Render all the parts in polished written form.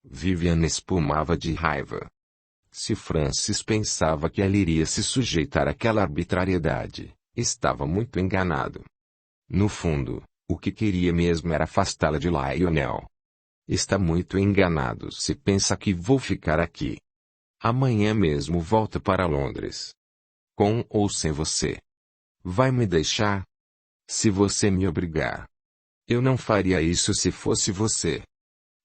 Vivian espumava de raiva. Se Francis pensava que ela iria se sujeitar àquela arbitrariedade, estava muito enganado. No fundo, o que queria mesmo era afastá-la de Lionel. Está muito enganado se pensa que vou ficar aqui. Amanhã mesmo volto para Londres. Com ou sem você. Vai me deixar? Se você me obrigar. Eu não faria isso se fosse você.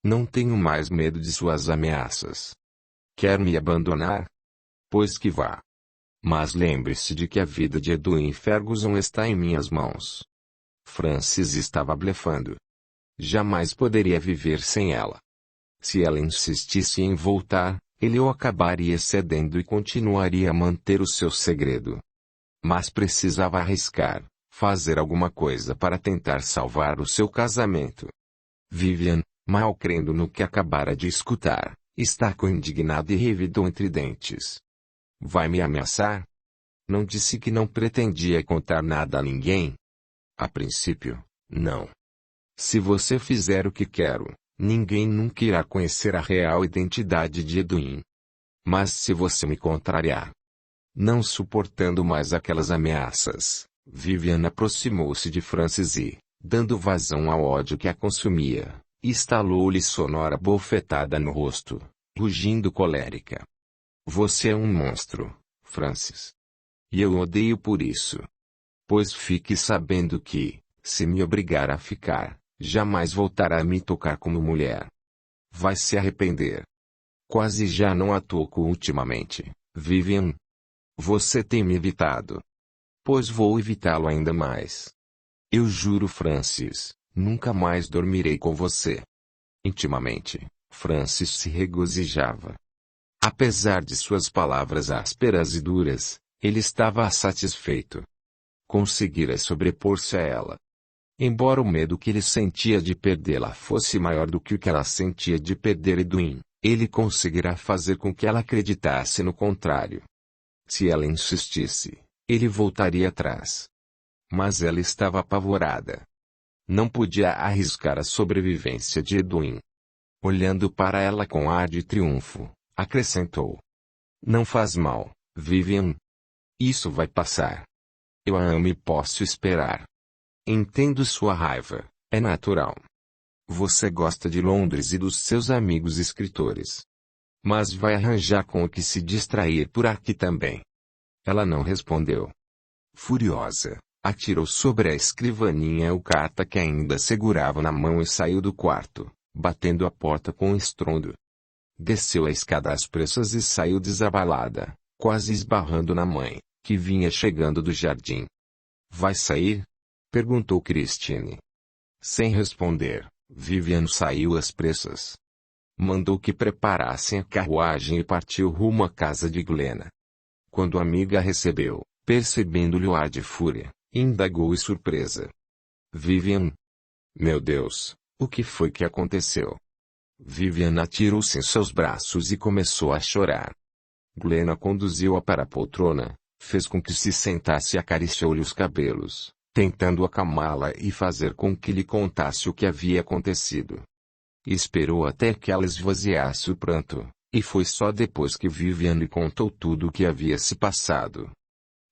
Não tenho mais medo de suas ameaças. Quer me abandonar? Pois que vá. Mas lembre-se de que a vida de Edwin Ferguson está em minhas mãos. Francis estava blefando. Jamais poderia viver sem ela. Se ela insistisse em voltar, ele o acabaria cedendo e continuaria a manter o seu segredo. Mas precisava arriscar, fazer alguma coisa para tentar salvar o seu casamento. Vivian, mal crendo no que acabara de escutar, estacou indignado e revidou entre dentes. Vai me ameaçar? Não disse que não pretendia contar nada a ninguém? A princípio, não. Se você fizer o que quero, ninguém nunca irá conhecer a real identidade de Edwin. Mas se você me contrariar... Não suportando mais aquelas ameaças, Vivian aproximou-se de Francis e, dando vazão ao ódio que a consumia, estalou-lhe sonora bofetada no rosto, rugindo colérica. Você é um monstro, Francis. E eu odeio por isso. Pois fique sabendo que, se me obrigar a ficar, jamais voltará a me tocar como mulher. Vai se arrepender. Quase já não a toco ultimamente, Vivian. Você tem me evitado. Pois vou evitá-lo ainda mais. Eu juro, Francis, nunca mais dormirei com você. Intimamente, Francis se regozijava. Apesar de suas palavras ásperas e duras, ele estava satisfeito. Conseguira sobrepor-se a ela. Embora o medo que ele sentia de perdê-la fosse maior do que o que ela sentia de perder Edwin, ele conseguirá fazer com que ela acreditasse no contrário. Se ela insistisse, ele voltaria atrás. Mas ela estava apavorada. Não podia arriscar a sobrevivência de Edwin. Olhando para ela com ar de triunfo, acrescentou. Não faz mal, Vivian. Isso vai passar. Eu a amo e posso esperar. Entendo sua raiva, é natural. Você gosta de Londres e dos seus amigos escritores. Mas vai arranjar com o que se distrair por aqui também. Ela não respondeu. Furiosa, atirou sobre a escrivaninha o carta que ainda segurava na mão e saiu do quarto, batendo a porta com estrondo. Desceu a escada às pressas e saiu desabalada, quase esbarrando na mãe, que vinha chegando do jardim. Vai sair? Perguntou Christine. Sem responder, Vivian saiu às pressas. Mandou que preparassem a carruagem e partiu rumo à casa de Glenna. Quando a amiga a recebeu, percebendo-lhe o ar de fúria, indagou e surpresa. Vivian? Meu Deus, o que foi que aconteceu? Vivian atirou-se em seus braços e começou a chorar. Glenna conduziu-a para a poltrona, fez com que se sentasse e acariciou-lhe os cabelos, tentando acalmá-la e fazer com que lhe contasse o que havia acontecido. Esperou até que ela esvaziasse o pranto, e foi só depois que Vivian lhe contou tudo o que havia se passado.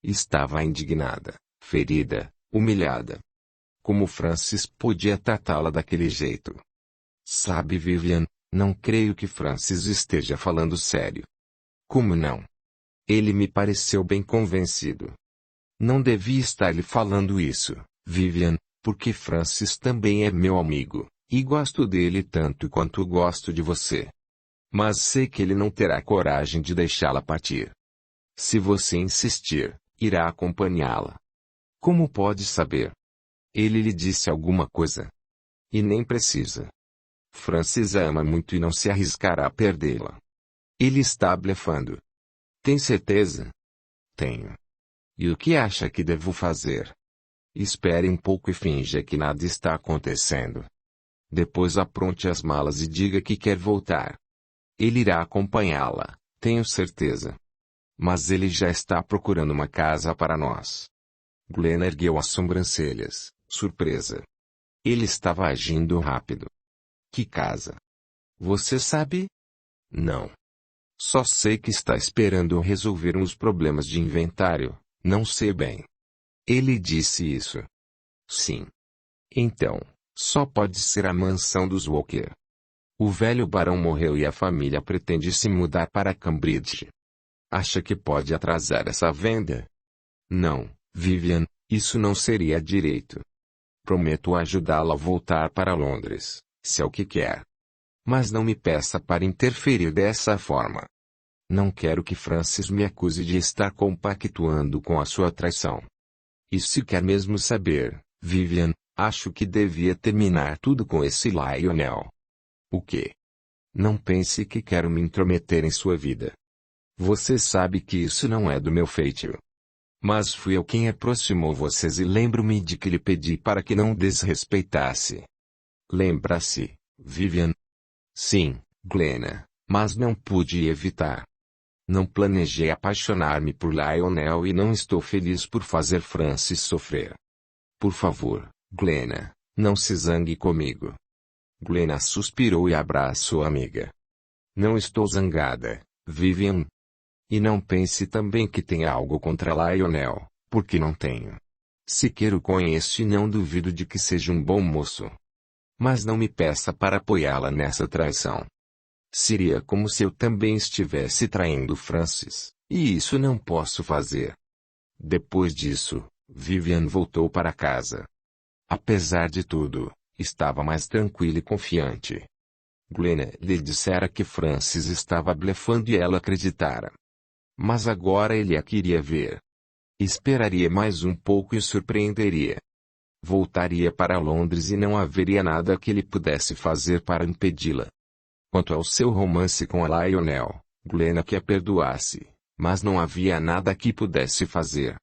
Estava indignada, ferida, humilhada. Como Francis podia tratá-la daquele jeito? Sabe, Vivian, não creio que Francis esteja falando sério. Como não? Ele me pareceu bem convencido. Não devia estar lhe falando isso, Vivian, porque Francis também é meu amigo, e gosto dele tanto quanto gosto de você. Mas sei que ele não terá coragem de deixá-la partir. Se você insistir, irá acompanhá-la. Como pode saber? Ele lhe disse alguma coisa. E nem precisa. Francis a ama muito e não se arriscará a perdê-la. Ele está blefando. Tem certeza? Tenho. E o que acha que devo fazer? Espere um pouco e finja que nada está acontecendo. Depois apronte as malas e diga que quer voltar. Ele irá acompanhá-la, tenho certeza. Mas ele já está procurando uma casa para nós. Glenna ergueu as sobrancelhas, surpresa. Ele estava agindo rápido. Que casa? Você sabe? Não. Só sei que está esperando resolver uns problemas de inventário, não sei bem. Ele disse isso. Sim. Então, só pode ser a mansão dos Walker. O velho barão morreu e a família pretende se mudar para Cambridge. Acha que pode atrasar essa venda? Não, Vivian, isso não seria direito. Prometo ajudá-la a voltar para Londres, se é o que quer. Mas não me peça para interferir dessa forma. Não quero que Francis me acuse de estar compactuando com a sua traição. E se quer mesmo saber, Vivian, acho que devia terminar tudo com esse Lionel. O quê? Não pense que quero me intrometer em sua vida. Você sabe que isso não é do meu feitio. Mas fui eu quem aproximou vocês e lembro-me de que lhe pedi para que não desrespeitasse. Lembra-se, Vivian? Sim, Glenna, mas não pude evitar. Não planejei apaixonar-me por Lionel e não estou feliz por fazer Francis sofrer. Por favor, Glenna, não se zangue comigo. Glenna suspirou e abraçou a amiga. Não estou zangada, Vivian. E não pense também que tenha algo contra Lionel, porque não tenho. Sequer o conheço e não duvido de que seja um bom moço. Mas não me peça para apoiá-la nessa traição. Seria como se eu também estivesse traindo Francis, e isso não posso fazer. Depois disso, Vivian voltou para casa. Apesar de tudo, estava mais tranquila e confiante. Glenna lhe dissera que Francis estava blefando e ela acreditara. Mas agora ele a queria ver. Esperaria mais um pouco e surpreenderia. Voltaria para Londres e não haveria nada que ele pudesse fazer para impedi-la. Quanto ao seu romance com a Lionel, Glenna que a perdoasse, mas não havia nada que pudesse fazer.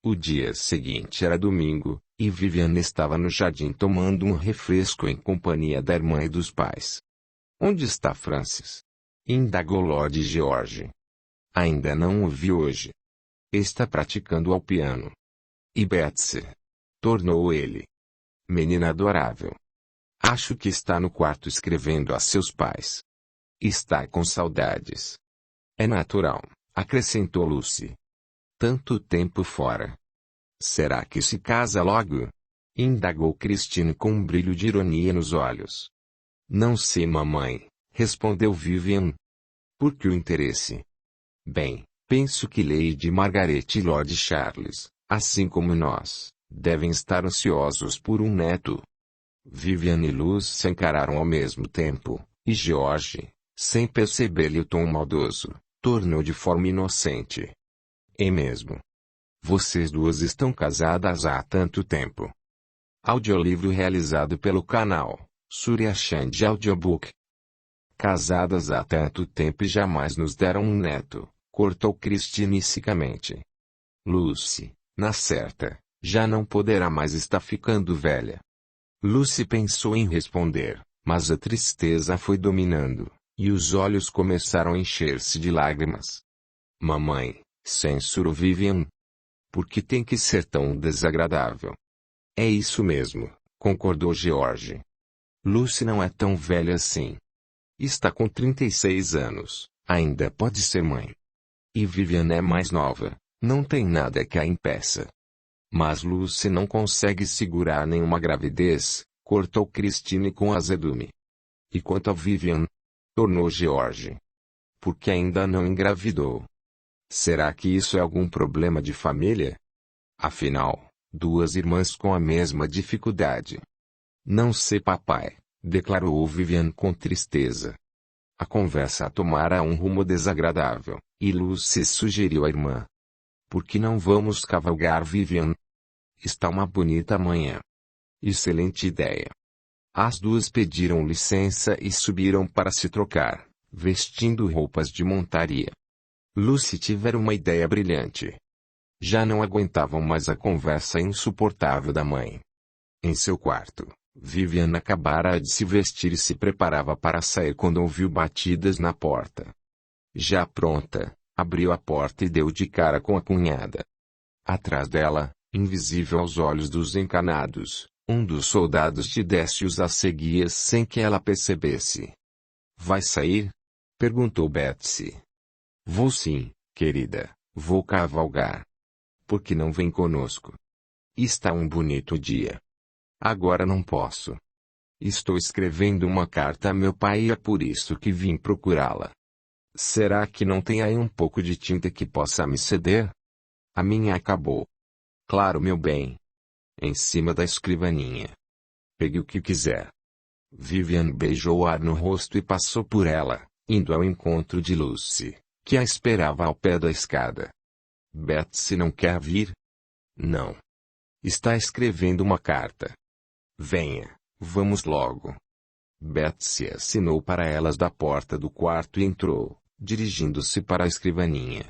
O dia seguinte era domingo, e Vivian estava no jardim tomando um refresco em companhia da irmã e dos pais. Onde está Francis? Indagou Lord George. Ainda não o vi hoje. Está praticando ao piano. E Betsy? Tornou ele. Menina adorável. Acho que está no quarto escrevendo a seus pais. Está com saudades. É natural, acrescentou Lucy. Tanto tempo fora. Será que se casa logo? Indagou Christine com um brilho de ironia nos olhos. Não sei, mamãe, respondeu Vivian. Por que o interesse? Bem, penso que Lady Margaret e Lord Charles, assim como nós, devem estar ansiosos por um neto. Vivian e Luz se encararam ao mesmo tempo, e George, sem perceber-lhe o tom maldoso, tornou de forma inocente. É mesmo. Vocês duas estão casadas há tanto tempo. Audiolivro realizado pelo canal Surya Chand Audiobook. Casadas há tanto tempo e jamais nos deram um neto, cortou Christine secamente. Lucy, na certa, já não poderá mais estar ficando velha. Lucy pensou em responder, mas a tristeza foi dominando, e os olhos começaram a encher-se de lágrimas. Mamãe, censurou Vivian. Por que tem que ser tão desagradável? É isso mesmo, concordou George. Lucy não é tão velha assim. Está com 36 anos, ainda pode ser mãe. E Vivian é mais nova, não tem nada que a impeça. Mas Lucy não consegue segurar nenhuma gravidez, cortou Christine com azedume. E quanto a Vivian? Tornou George. Porque ainda não engravidou. Será que isso é algum problema de família? Afinal, duas irmãs com a mesma dificuldade. Não sei, papai, declarou Vivian com tristeza. A conversa tomara um rumo desagradável, e Lucy sugeriu à irmã. Por que não vamos cavalgar, Vivian? Está uma bonita manhã. Excelente ideia. As duas pediram licença e subiram para se trocar, vestindo roupas de montaria. Lucy tivera uma ideia brilhante. Já não aguentavam mais a conversa insuportável da mãe. Em seu quarto, Vivian acabara de se vestir e se preparava para sair quando ouviu batidas na porta. Já pronta, abriu a porta e deu de cara com a cunhada. Atrás dela, invisível aos olhos dos encanados, um dos soldados de Décius a seguia sem que ela percebesse. Vai sair? Perguntou Betsy. Vou sim, querida, vou cavalgar. Por que não vem conosco? Está um bonito dia. Agora não posso. Estou escrevendo uma carta a meu pai e é por isso que vim procurá-la. Será que não tem aí um pouco de tinta que possa me ceder? A minha acabou. Claro, meu bem. Em cima da escrivaninha. Pegue o que quiser. Vivian beijou o ar no rosto e passou por ela, indo ao encontro de Lucy, que a esperava ao pé da escada. Betsy não quer vir? Não. Está escrevendo uma carta. Venha, vamos logo. Betsy assinou para elas da porta do quarto e entrou, dirigindo-se para a escrivaninha.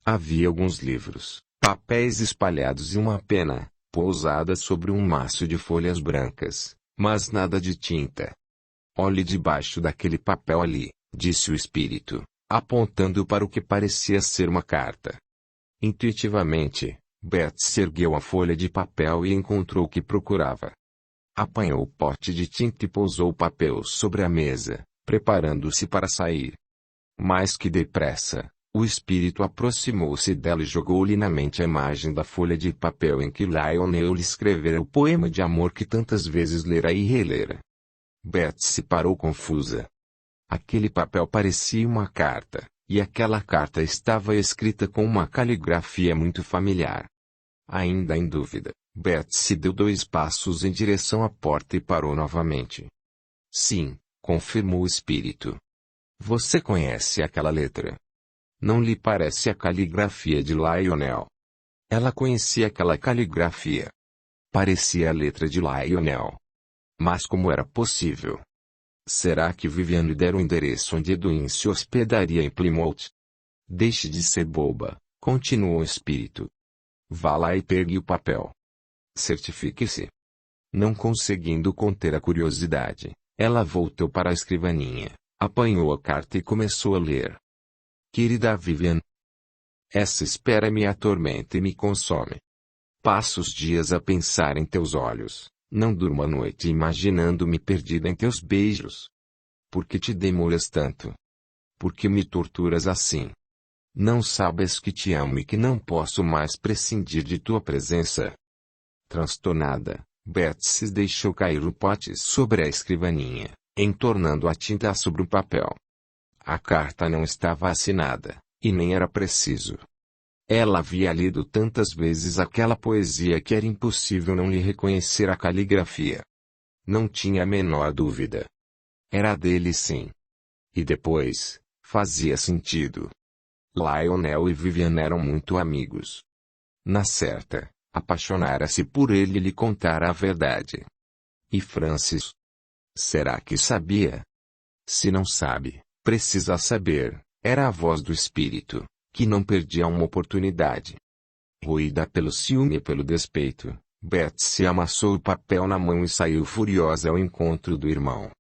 Havia alguns livros, papéis espalhados e uma pena, pousada sobre um maço de folhas brancas, mas nada de tinta. Olhe debaixo daquele papel ali, disse o espírito, apontando para o que parecia ser uma carta. Intuitivamente, Betsy ergueu a folha de papel e encontrou o que procurava. Apanhou o pote de tinta e pousou o papel sobre a mesa, preparando-se para sair. Mais que depressa, o espírito aproximou-se dela e jogou-lhe na mente a imagem da folha de papel em que Lionel lhe escrevera o poema de amor que tantas vezes lera e relera. Betsy parou confusa. Aquele papel parecia uma carta, e aquela carta estava escrita com uma caligrafia muito familiar. Ainda em dúvida, Betsy deu 2 passos em direção à porta e parou novamente. Sim, confirmou o espírito. Você conhece aquela letra? Não lhe parece a caligrafia de Lionel? Ela conhecia aquela caligrafia. Parecia a letra de Lionel. Mas como era possível? Será que Vivian lhe dera o endereço onde Edwin se hospedaria em Plymouth? Deixe de ser boba, continuou o espírito. Vá lá e pegue o papel. Certifique-se. Não conseguindo conter a curiosidade, ela voltou para a escrivaninha, apanhou a carta e começou a ler. Querida Vivian, essa espera me atormenta e me consome. Passo os dias a pensar em teus olhos, não durmo a noite imaginando-me perdida em teus beijos. Por que te demoras tanto? Por que me torturas assim? Não sabes que te amo e que não posso mais prescindir de tua presença? Transtornada, Betsy deixou cair o pote sobre a escrivaninha, entornando a tinta sobre o papel. A carta não estava assinada, e nem era preciso. Ela havia lido tantas vezes aquela poesia que era impossível não lhe reconhecer a caligrafia. Não tinha a menor dúvida. Era dele sim. E depois, fazia sentido. Lionel e Vivian eram muito amigos. Na certa, apaixonara-se por ele e lhe contara a verdade. E Francis? Será que sabia? Se não sabe, precisa saber, era a voz do espírito, que não perdia uma oportunidade. Roída pelo ciúme e pelo despeito, Betsy amassou o papel na mão e saiu furiosa ao encontro do irmão.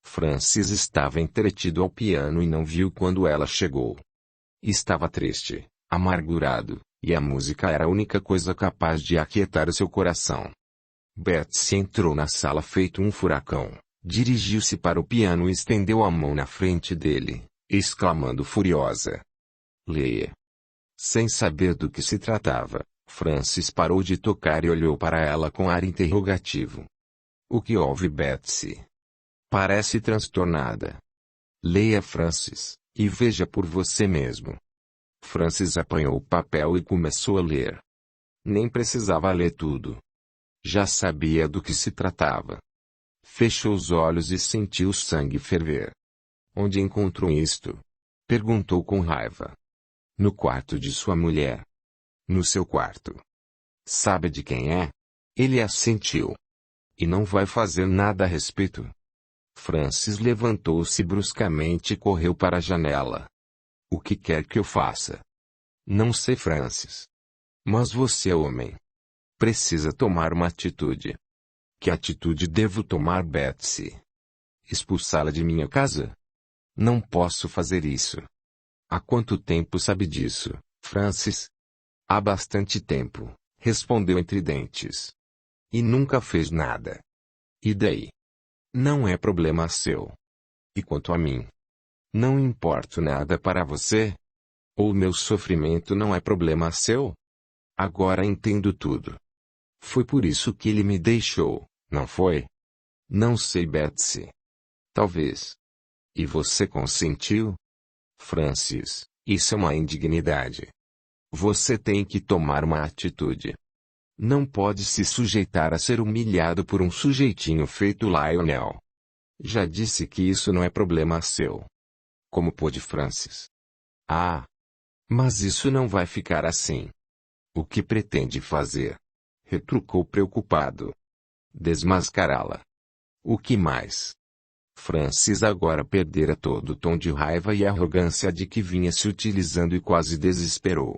Francis estava entretido ao piano e não viu quando ela chegou. Estava triste, amargurado, e a música era a única coisa capaz de aquietar seu coração. Betsy entrou na sala feito um furacão, dirigiu-se para o piano e estendeu a mão na frente dele, exclamando furiosa. Leia. Sem saber do que se tratava, Francis parou de tocar e olhou para ela com ar interrogativo. O que houve, Betsy? Parece transtornada. Leia, Francis, e veja por você mesmo. Francis apanhou o papel e começou a ler. Nem precisava ler tudo. Já sabia do que se tratava. Fechou os olhos e sentiu o sangue ferver. Onde encontrou isto? Perguntou com raiva. No quarto de sua mulher. No seu quarto. Sabe de quem é? Ele assentiu. E não vai fazer nada a respeito? Francis levantou-se bruscamente e correu para a janela. O que quer que eu faça? Não sei, Francis. Mas você é homem. Precisa tomar uma atitude. Que atitude devo tomar, Betsy? Expulsá-la de minha casa? Não posso fazer isso. Há quanto tempo sabe disso, Francis? Há bastante tempo, respondeu entre dentes. E nunca fez nada. E daí? Não é problema seu. E quanto a mim? Não importo nada para você? Ou meu sofrimento não é problema seu? Agora entendo tudo. Foi por isso que ele me deixou, não foi? Não sei, Betsy. Talvez. E você consentiu? Francis, isso é uma indignidade. Você tem que tomar uma atitude. Não pode se sujeitar a ser humilhado por um sujeitinho feito Lionel. Já disse que isso não é problema seu. Como pôde, Francis? Ah! Mas isso não vai ficar assim. O que pretende fazer? Retrucou preocupado. Desmascará-la. O que mais? Francis agora perdera todo o tom de raiva e arrogância de que vinha se utilizando e quase desesperou.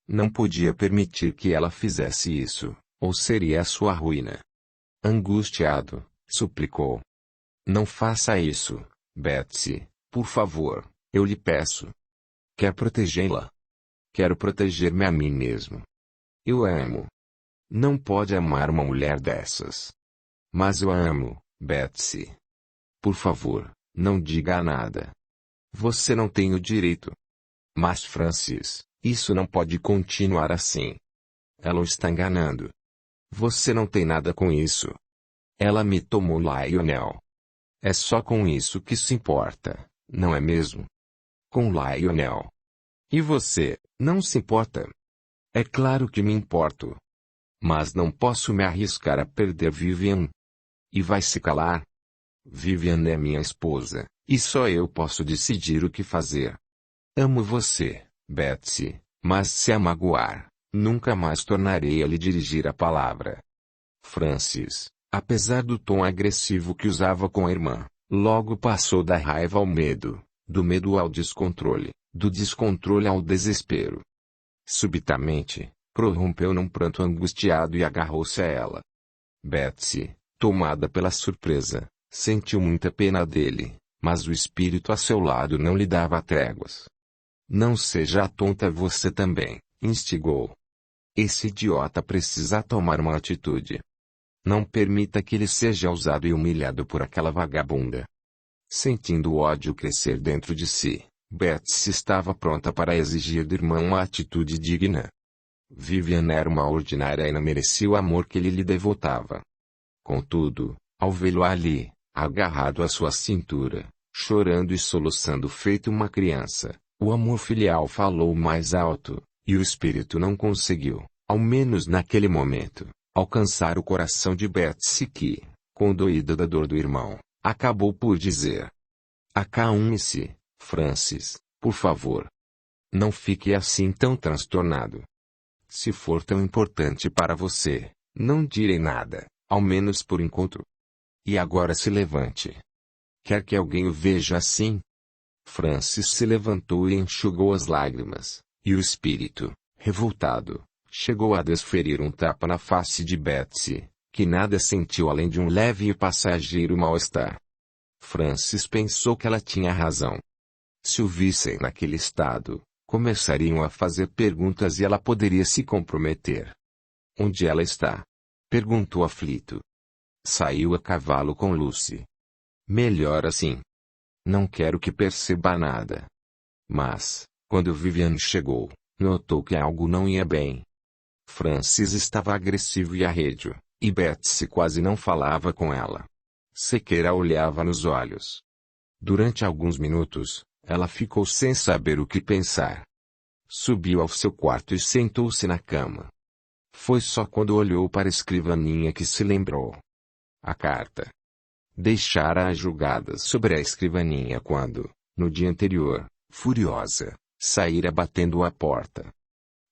Não podia permitir que ela fizesse isso, ou seria a sua ruína. Angustiado, suplicou. Não faça isso, Betsy, por favor, eu lhe peço. Quer protegê-la? Quero proteger-me a mim mesmo. Eu a amo. Não pode amar uma mulher dessas. Mas eu a amo, Betsy. Por favor, não diga nada. Você não tem o direito. Mas Francis, isso não pode continuar assim. Ela o está enganando. Você não tem nada com isso. Ela me tomou, Lionel. É só com isso que se importa, não é mesmo? Com Lionel. E você, não se importa? É claro que me importo. Mas não posso me arriscar a perder Vivian. E vai se calar? Vivian é minha esposa, e só eu posso decidir o que fazer. Amo você, Betsy, mas se a magoar, nunca mais tornarei a lhe dirigir a palavra. Francis, apesar do tom agressivo que usava com a irmã, logo passou da raiva ao medo, do medo ao descontrole, do descontrole ao desespero. Subitamente, prorrompeu num pranto angustiado e agarrou-se a ela. Betsy, tomada pela surpresa, sentiu muita pena dele, mas o espírito a seu lado não lhe dava tréguas. Não seja tonta você também, instigou. Esse idiota precisa tomar uma atitude. Não permita que ele seja usado e humilhado por aquela vagabunda. Sentindo o ódio crescer dentro de si, Betsy estava pronta para exigir do irmão uma atitude digna. Vivian era uma ordinária e não merecia o amor que ele lhe devotava. Contudo, ao vê-lo ali, agarrado à sua cintura, chorando e soluçando feito uma criança, o amor filial falou mais alto, e o espírito não conseguiu, ao menos naquele momento, alcançar o coração de Betsy que, condoída da dor do irmão, acabou por dizer: acalme-se, Francis, por favor. Não fique assim tão transtornado. Se for tão importante para você, não direi nada, ao menos por enquanto. E agora se levante. Quer que alguém o veja assim? Francis se levantou e enxugou as lágrimas, e o espírito, revoltado, chegou a desferir um tapa na face de Betsy, que nada sentiu além de um leve e passageiro mal-estar. Francis pensou que ela tinha razão. Se o vissem naquele estado, começariam a fazer perguntas e ela poderia se comprometer. Onde ela está? Perguntou aflito. Saiu a cavalo com Lucy. Melhor assim. Não quero que perceba nada. Mas, quando Vivian chegou, notou que algo não ia bem. Francis estava agressivo e arredio, e Betsy quase não falava com ela. Sequer a olhava nos olhos. Durante alguns minutos, ela ficou sem saber o que pensar. Subiu ao seu quarto e sentou-se na cama. Foi só quando olhou para a escrivaninha que se lembrou. A carta. Deixara-a jogada sobre a escrivaninha quando, no dia anterior, furiosa, saíra batendo à porta.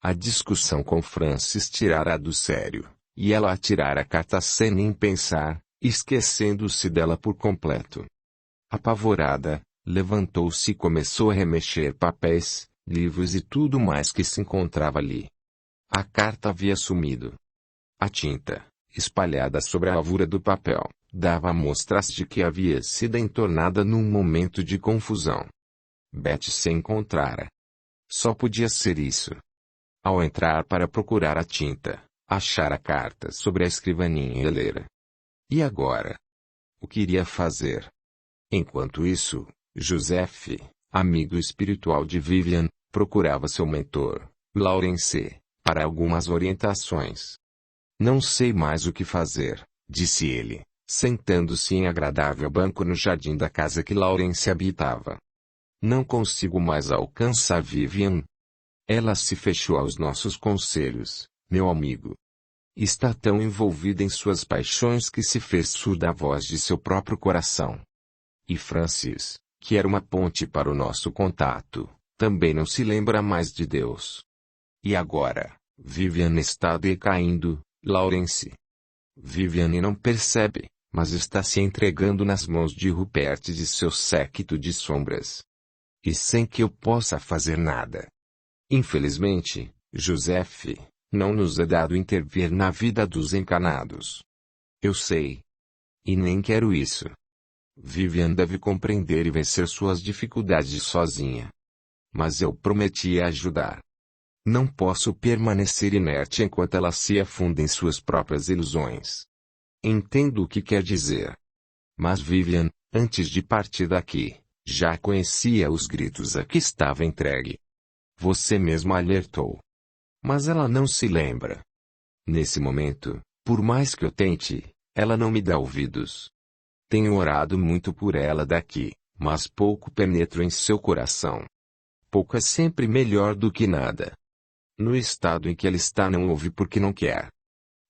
A discussão com Francis tirara-a do sério, e ela atirara a carta sem nem pensar, esquecendo-se dela por completo. Apavorada, levantou-se e começou a remexer papéis, livros e tudo mais que se encontrava ali. A carta havia sumido. A tinta, espalhada sobre a alvura do papel, dava mostras de que havia sido entornada num momento de confusão. Betty se encontrara. Só podia ser isso. Ao entrar para procurar a tinta, achara a carta sobre a escrivaninha e lera. E agora? O que iria fazer? Enquanto isso, Joseph, amigo espiritual de Vivian, procurava seu mentor, Lawrence, para algumas orientações. Não sei mais o que fazer, disse ele, sentando-se em agradável banco no jardim da casa que Lawrence habitava. Não consigo mais alcançar Vivian. Ela se fechou aos nossos conselhos, meu amigo. Está tão envolvida em suas paixões que se fez surda à voz de seu próprio coração. E Francis, que era uma ponte para o nosso contato, também não se lembra mais de Deus. E agora, Vivian está decaindo, Lawrence. Vivian não percebe, mas está se entregando nas mãos de Rupert e de seu séquito de sombras. E sem que eu possa fazer nada. Infelizmente, Joseph, não nos é dado intervir na vida dos encanados. Eu sei. E nem quero isso. Vivian deve compreender e vencer suas dificuldades sozinha. Mas eu prometi ajudar. Não posso permanecer inerte enquanto ela se afunda em suas próprias ilusões. Entendo o que quer dizer. Mas Vivian, antes de partir daqui, já conhecia os gritos a que estava entregue. Você mesmo alertou. Mas ela não se lembra. Nesse momento, por mais que eu tente, ela não me dá ouvidos. Tenho orado muito por ela daqui, mas pouco penetro em seu coração. Pouco é sempre melhor do que nada. No estado em que ela está não ouve porque não quer.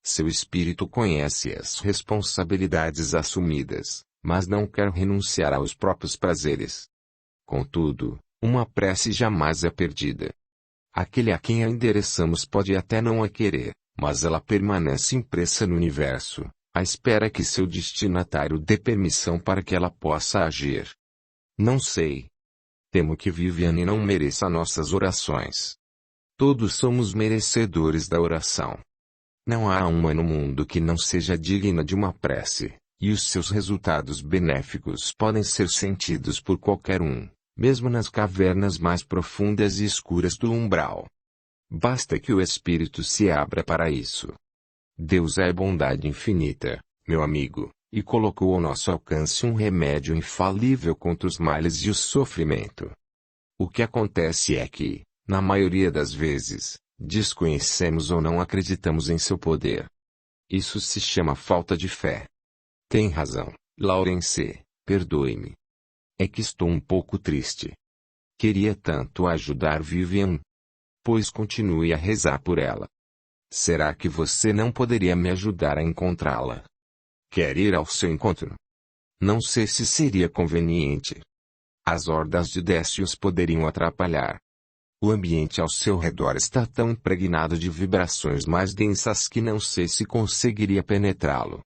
Seu espírito conhece as responsabilidades assumidas, mas não quer renunciar aos próprios prazeres. Contudo, uma prece jamais é perdida. Aquele a quem a endereçamos pode até não a querer, mas ela permanece impressa no universo, à espera que seu destinatário dê permissão para que ela possa agir. Não sei. Temo que Viviane não mereça nossas orações. Todos somos merecedores da oração. Não há uma no mundo que não seja digna de uma prece, e os seus resultados benéficos podem ser sentidos por qualquer um, mesmo nas cavernas mais profundas e escuras do umbral. Basta que o espírito se abra para isso. Deus é bondade infinita, meu amigo, e colocou ao nosso alcance um remédio infalível contra os males e o sofrimento. O que acontece é que, na maioria das vezes, desconhecemos ou não acreditamos em seu poder. Isso se chama falta de fé. Tem razão, Lawrence, perdoe-me. É que estou um pouco triste. Queria tanto ajudar Vivian. Pois continue a rezar por ela. Será que você não poderia me ajudar a encontrá-la? Quer ir ao seu encontro? Não sei se seria conveniente. As hordas de Décios poderiam atrapalhar. O ambiente ao seu redor está tão impregnado de vibrações mais densas que não sei se conseguiria penetrá-lo.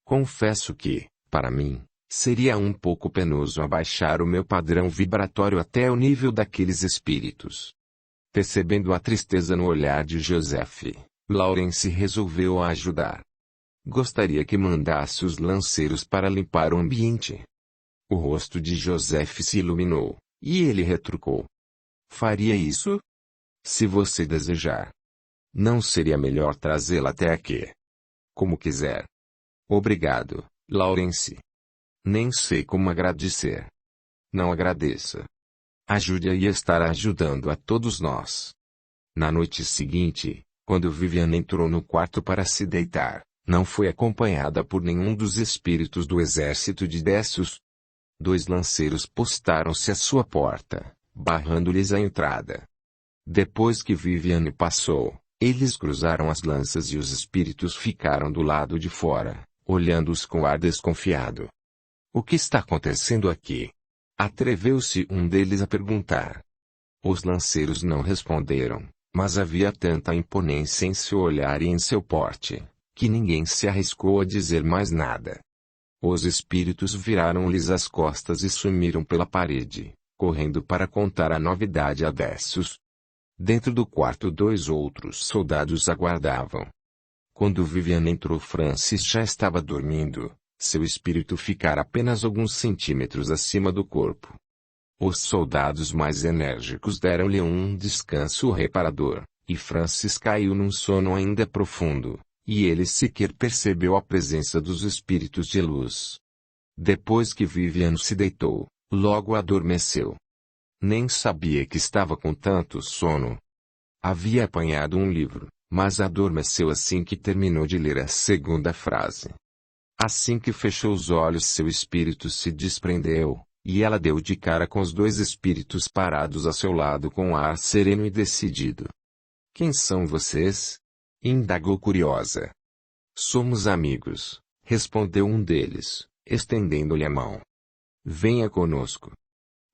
Confesso que, para mim, seria um pouco penoso abaixar o meu padrão vibratório até o nível daqueles espíritos. Percebendo a tristeza no olhar de Joseph, Lawrence resolveu a ajudar. Gostaria que mandasse os lanceiros para limpar o ambiente. O rosto de Joseph se iluminou, e ele retrucou. Faria isso? Se você desejar. Não seria melhor trazê-la até aqui? Como quiser. Obrigado, Lawrence. Nem sei como agradecer. Não agradeça. Ajude-a e estará ajudando a todos nós. Na noite seguinte, quando Vivian entrou no quarto para se deitar, não foi acompanhada por nenhum dos espíritos do exército de Décios. 2 lanceiros postaram-se à sua porta, barrando-lhes a entrada. Depois que Vivian passou, eles cruzaram as lanças e os espíritos ficaram do lado de fora, olhando-os com ar desconfiado. O que está acontecendo aqui? Atreveu-se um deles a perguntar. Os lanceiros não responderam, mas havia tanta imponência em seu olhar e em seu porte, que ninguém se arriscou a dizer mais nada. Os espíritos viraram-lhes as costas e sumiram pela parede, correndo para contar a novidade a Décios. Dentro do quarto 2 outros soldados aguardavam. Quando Vivian entrou, Francis já estava dormindo, seu espírito ficara apenas alguns centímetros acima do corpo. Os soldados mais enérgicos deram-lhe um descanso reparador, e Francis caiu num sono ainda profundo, e ele sequer percebeu a presença dos espíritos de luz. Depois que Vivian se deitou, logo adormeceu. Nem sabia que estava com tanto sono. Havia apanhado um livro, mas adormeceu assim que terminou de ler a segunda frase. Assim que fechou os olhos, seu espírito se desprendeu, e ela deu de cara com os dois espíritos parados a seu lado com um ar sereno e decidido. Quem são vocês? Indagou curiosa. Somos amigos, respondeu um deles, estendendo-lhe a mão. Venha conosco.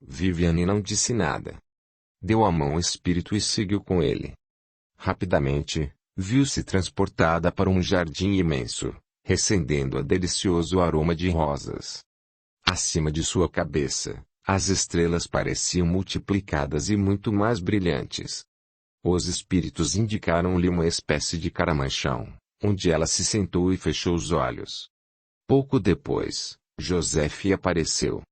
Viviane não disse nada. Deu a mão ao espírito e seguiu com ele. Rapidamente, viu-se transportada para um jardim imenso, recendendo a delicioso aroma de rosas. Acima de sua cabeça, as estrelas pareciam multiplicadas e muito mais brilhantes. Os espíritos indicaram-lhe uma espécie de caramanchão, onde ela se sentou e fechou os olhos. Pouco depois, Joseph apareceu.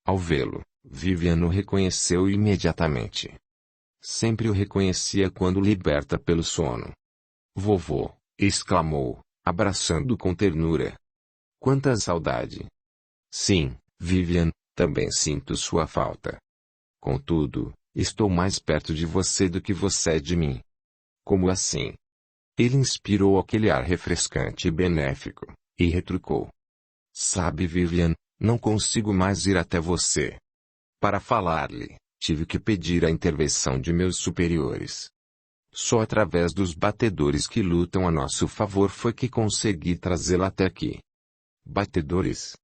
Ao vê-lo, Vivian o reconheceu imediatamente. Sempre o reconhecia quando liberta pelo sono. Vovô, exclamou, abraçando-o com ternura. Quanta saudade! Sim, Vivian, também sinto sua falta. Contudo, estou mais perto de você do que você é de mim. Como assim? Ele inspirou aquele ar refrescante e benéfico, e retrucou. Sabe, Vivian, não consigo mais ir até você. Para falar-lhe, tive que pedir a intervenção de meus superiores. Só através dos batedores que lutam a nosso favor foi que consegui trazê-la até aqui. Batedores?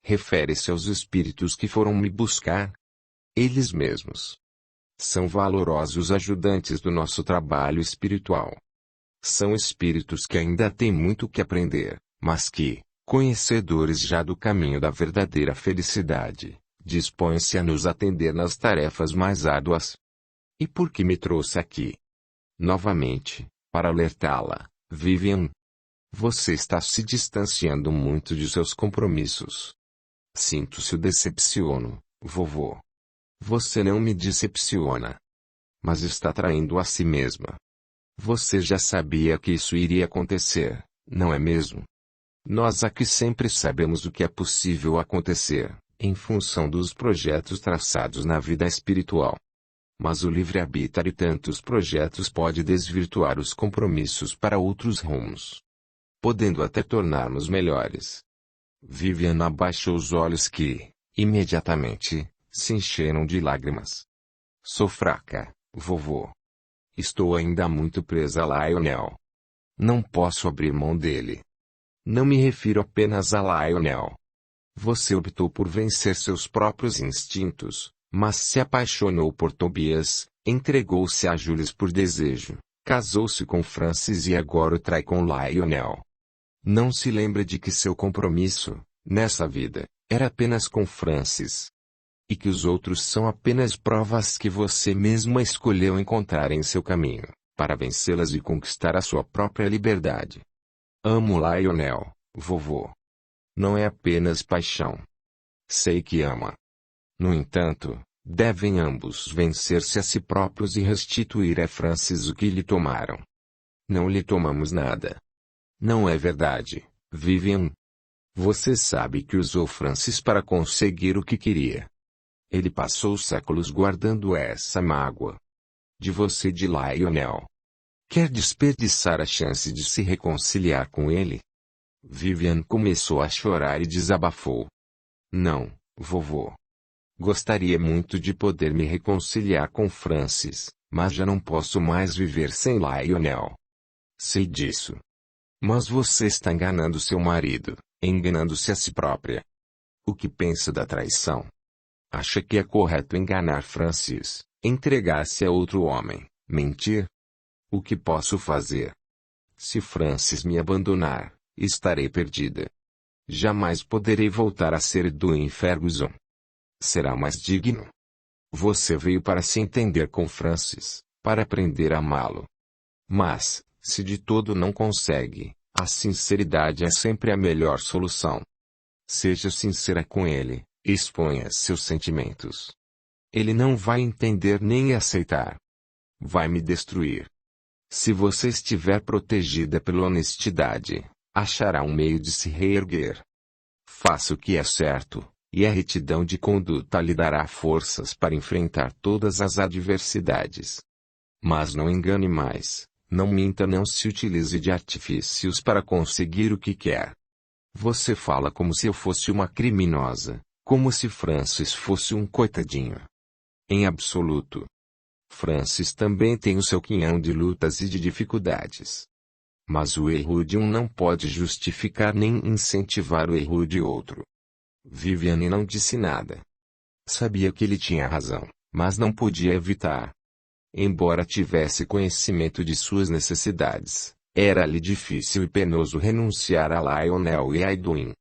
Refere-se aos espíritos que foram me buscar? Eles mesmos. São valorosos ajudantes do nosso trabalho espiritual. São espíritos que ainda têm muito que aprender, mas que, conhecedores já do caminho da verdadeira felicidade, dispõem-se a nos atender nas tarefas mais árduas. E por que me trouxe aqui? Novamente, para alertá-la, Vivian. Você está se distanciando muito de seus compromissos. Sinto-se o decepciono, vovô. Você não me decepciona. Mas está traindo a si mesma. Você já sabia que isso iria acontecer, não é mesmo? Nós aqui sempre sabemos o que é possível acontecer, em função dos projetos traçados na vida espiritual. Mas o livre-arbítrio e tantos projetos pode desvirtuar os compromissos para outros rumos, podendo até tornar-nos melhores. Vivian abaixou os olhos que, imediatamente, se encheram de lágrimas. Sou fraca, vovô. Estou ainda muito presa a Lionel. Não posso abrir mão dele. Não me refiro apenas a Lionel. Você optou por vencer seus próprios instintos, mas se apaixonou por Tobias, entregou-se a Julius por desejo, casou-se com Francis e agora o trai com Lionel. Não se lembra de que seu compromisso, nessa vida, era apenas com Francis. E que os outros são apenas provas que você mesma escolheu encontrar em seu caminho, para vencê-las e conquistar a sua própria liberdade. Amo Lionel, vovô. Não é apenas paixão. Sei que ama. No entanto, devem ambos vencer-se a si próprios e restituir a Francis o que lhe tomaram. Não lhe tomamos nada. Não é verdade, Vivian? Você sabe que usou Francis para conseguir o que queria. Ele passou séculos guardando essa mágoa. De você e de Lionel. Quer desperdiçar a chance de se reconciliar com ele? Vivian começou a chorar e desabafou. Não, vovô. Gostaria muito de poder me reconciliar com Francis, mas já não posso mais viver sem Lionel. Sei disso. Mas você está enganando seu marido, enganando-se a si própria. O que pensa da traição? Acha que é correto enganar Francis, entregar-se a outro homem, mentir? O que posso fazer? Se Francis me abandonar, estarei perdida. Jamais poderei voltar a ser Edwin Ferguson. Será mais digno. Você veio para se entender com Francis, para aprender a amá-lo. Mas, se de todo não consegue, a sinceridade é sempre a melhor solução. Seja sincera com ele, exponha seus sentimentos. Ele não vai entender nem aceitar. Vai me destruir. Se você estiver protegida pela honestidade, achará um meio de se reerguer. Faça o que é certo, e a retidão de conduta lhe dará forças para enfrentar todas as adversidades. Mas não engane mais, não minta, não se utilize de artifícios para conseguir o que quer. Você fala como se eu fosse uma criminosa, como se Francis fosse um coitadinho. Em absoluto. Francis também tem o seu quinhão de lutas e de dificuldades. Mas o erro de um não pode justificar nem incentivar o erro de outro. Viviane não disse nada. Sabia que ele tinha razão, mas não podia evitar. Embora tivesse conhecimento de suas necessidades, era-lhe difícil e penoso renunciar a Lionel e a Edwin.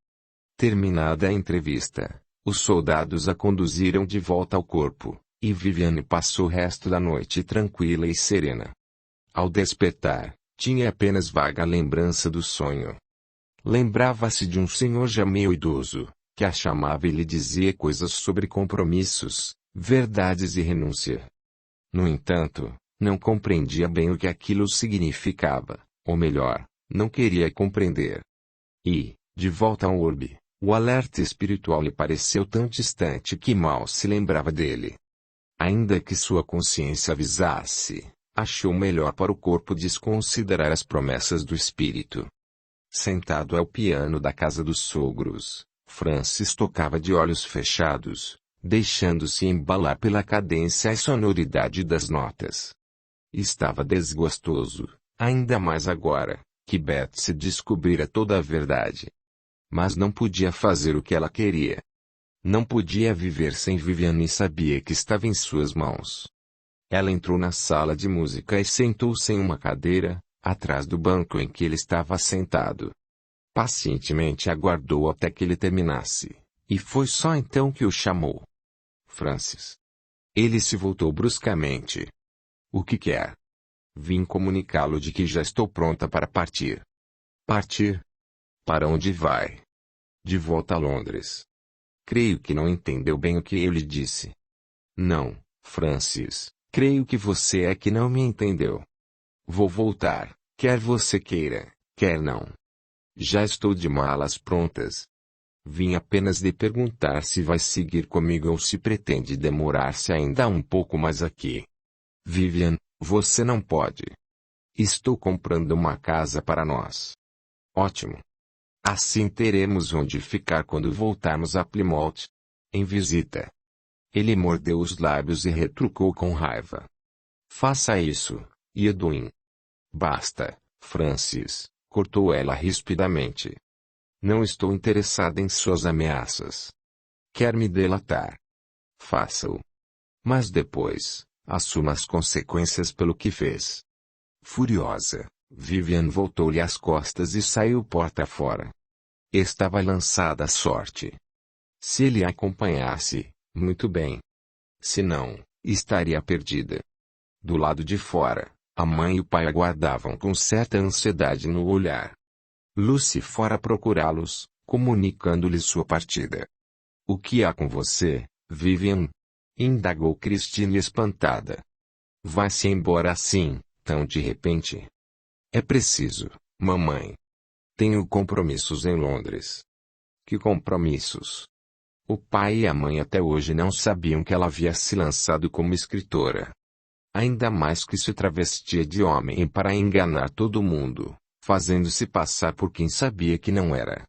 Terminada a entrevista, os soldados a conduziram de volta ao corpo, e Viviane passou o resto da noite tranquila e serena. Ao despertar, tinha apenas vaga lembrança do sonho. Lembrava-se de um senhor já meio idoso, que a chamava e lhe dizia coisas sobre compromissos, verdades e renúncia. No entanto, não compreendia bem o que aquilo significava, ou melhor, não queria compreender. E, de volta ao orbe, o alerta espiritual lhe pareceu tão distante que mal se lembrava dele. Ainda que sua consciência avisasse, achou melhor para o corpo desconsiderar as promessas do espírito. Sentado ao piano da casa dos sogros, Francis tocava de olhos fechados, deixando-se embalar pela cadência e sonoridade das notas. Estava desgostoso, ainda mais agora, que Betsy descobrira toda a verdade. Mas não podia fazer o que ela queria. Não podia viver sem Viviane e sabia que estava em suas mãos. Ela entrou na sala de música e sentou-se em uma cadeira, atrás do banco em que ele estava sentado. Pacientemente aguardou até que ele terminasse, e foi só então que o chamou. Francis. Ele se voltou bruscamente. O que quer? Vim comunicá-lo de que já estou pronta para partir. Partir? Para onde vai? De volta a Londres. Creio que não entendeu bem o que eu lhe disse. Não, Francis, creio que você é que não me entendeu. Vou voltar, quer você queira, quer não. Já estou de malas prontas. Vim apenas lhe perguntar se vai seguir comigo ou se pretende demorar-se ainda um pouco mais aqui. Vivian, você não pode. Estou comprando uma casa para nós. Ótimo. Assim teremos onde ficar quando voltarmos a Plymouth. Em visita. Ele mordeu os lábios e retrucou com raiva. Faça isso, Edwin. Basta, Francis, cortou ela rispidamente. Não estou interessada em suas ameaças. Quer me delatar? Faça-o. Mas depois, assuma as consequências pelo que fez. Furiosa, Vivian voltou-lhe as costas e saiu porta fora. Estava lançada a sorte. Se ele a acompanhasse, muito bem. Se não, estaria perdida. Do lado de fora, a mãe e o pai aguardavam com certa ansiedade no olhar. Lucy fora procurá-los, comunicando-lhes sua partida. O que há com você, Vivian? Indagou Christine espantada. Vai-se embora assim, tão de repente? É preciso, mamãe. Tenho compromissos em Londres. Que compromissos? O pai e a mãe até hoje não sabiam que ela havia se lançado como escritora. Ainda mais que se travestia de homem para enganar todo mundo, fazendo-se passar por quem sabia que não era.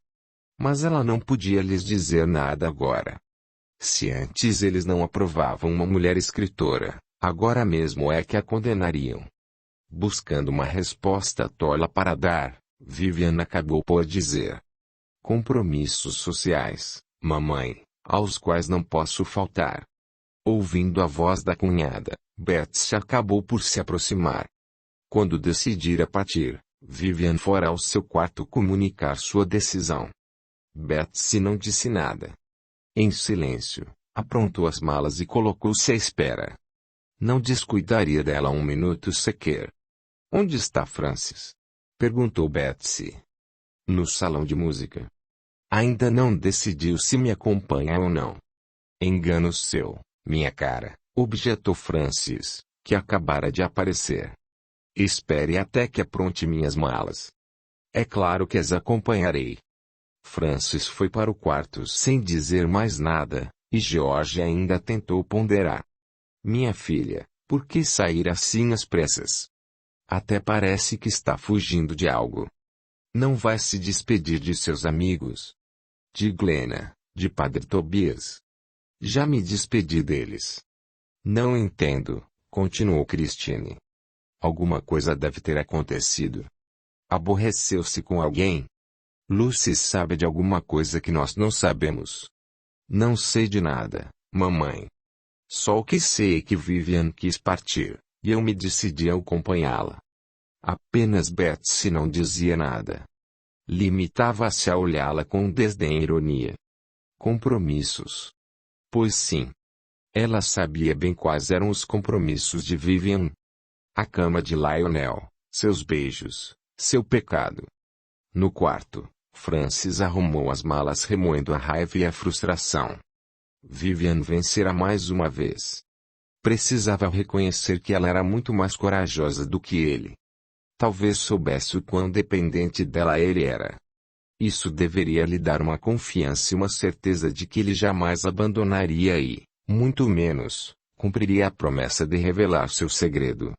Mas ela não podia lhes dizer nada agora. Se antes eles não aprovavam uma mulher escritora, agora mesmo é que a condenariam. Buscando uma resposta tola para dar, Vivian acabou por dizer. Compromissos sociais, mamãe, aos quais não posso faltar. Ouvindo a voz da cunhada, Betsy acabou por se aproximar. Quando decidira partir, Vivian fora ao seu quarto comunicar sua decisão. Betsy não disse nada. Em silêncio, aprontou as malas e colocou-se à espera. Não descuidaria dela um minuto sequer. Onde está Francis? Perguntou Betsy. No salão de música. Ainda não decidiu se me acompanha ou não. Engano seu, minha cara, objetou Francis, que acabara de aparecer. Espere até que apronte minhas malas. É claro que as acompanharei. Francis foi para o quarto sem dizer mais nada, e George ainda tentou ponderar. Minha filha, por que sair assim às pressas? Até parece que está fugindo de algo. Não vai se despedir de seus amigos? De Glenna, de Padre Tobias? Já me despedi deles. Não entendo, continuou Christine. Alguma coisa deve ter acontecido. Aborreceu-se com alguém? Lucy sabe de alguma coisa que nós não sabemos. Não sei de nada, mamãe. Só o que sei é que Vivian quis partir, e eu me decidi a acompanhá-la. Apenas Betsy não dizia nada. Limitava-se a olhá-la com desdém e ironia. Compromissos. Pois sim. Ela sabia bem quais eram os compromissos de Vivian. A cama de Lionel, seus beijos, seu pecado. No quarto, Francis arrumou as malas remoendo a raiva e a frustração. Vivian vencera mais uma vez. Precisava reconhecer que ela era muito mais corajosa do que ele. Talvez soubesse o quão dependente dela ele era. Isso deveria lhe dar uma confiança e uma certeza de que ele jamais abandonaria e, muito menos, cumpriria a promessa de revelar seu segredo.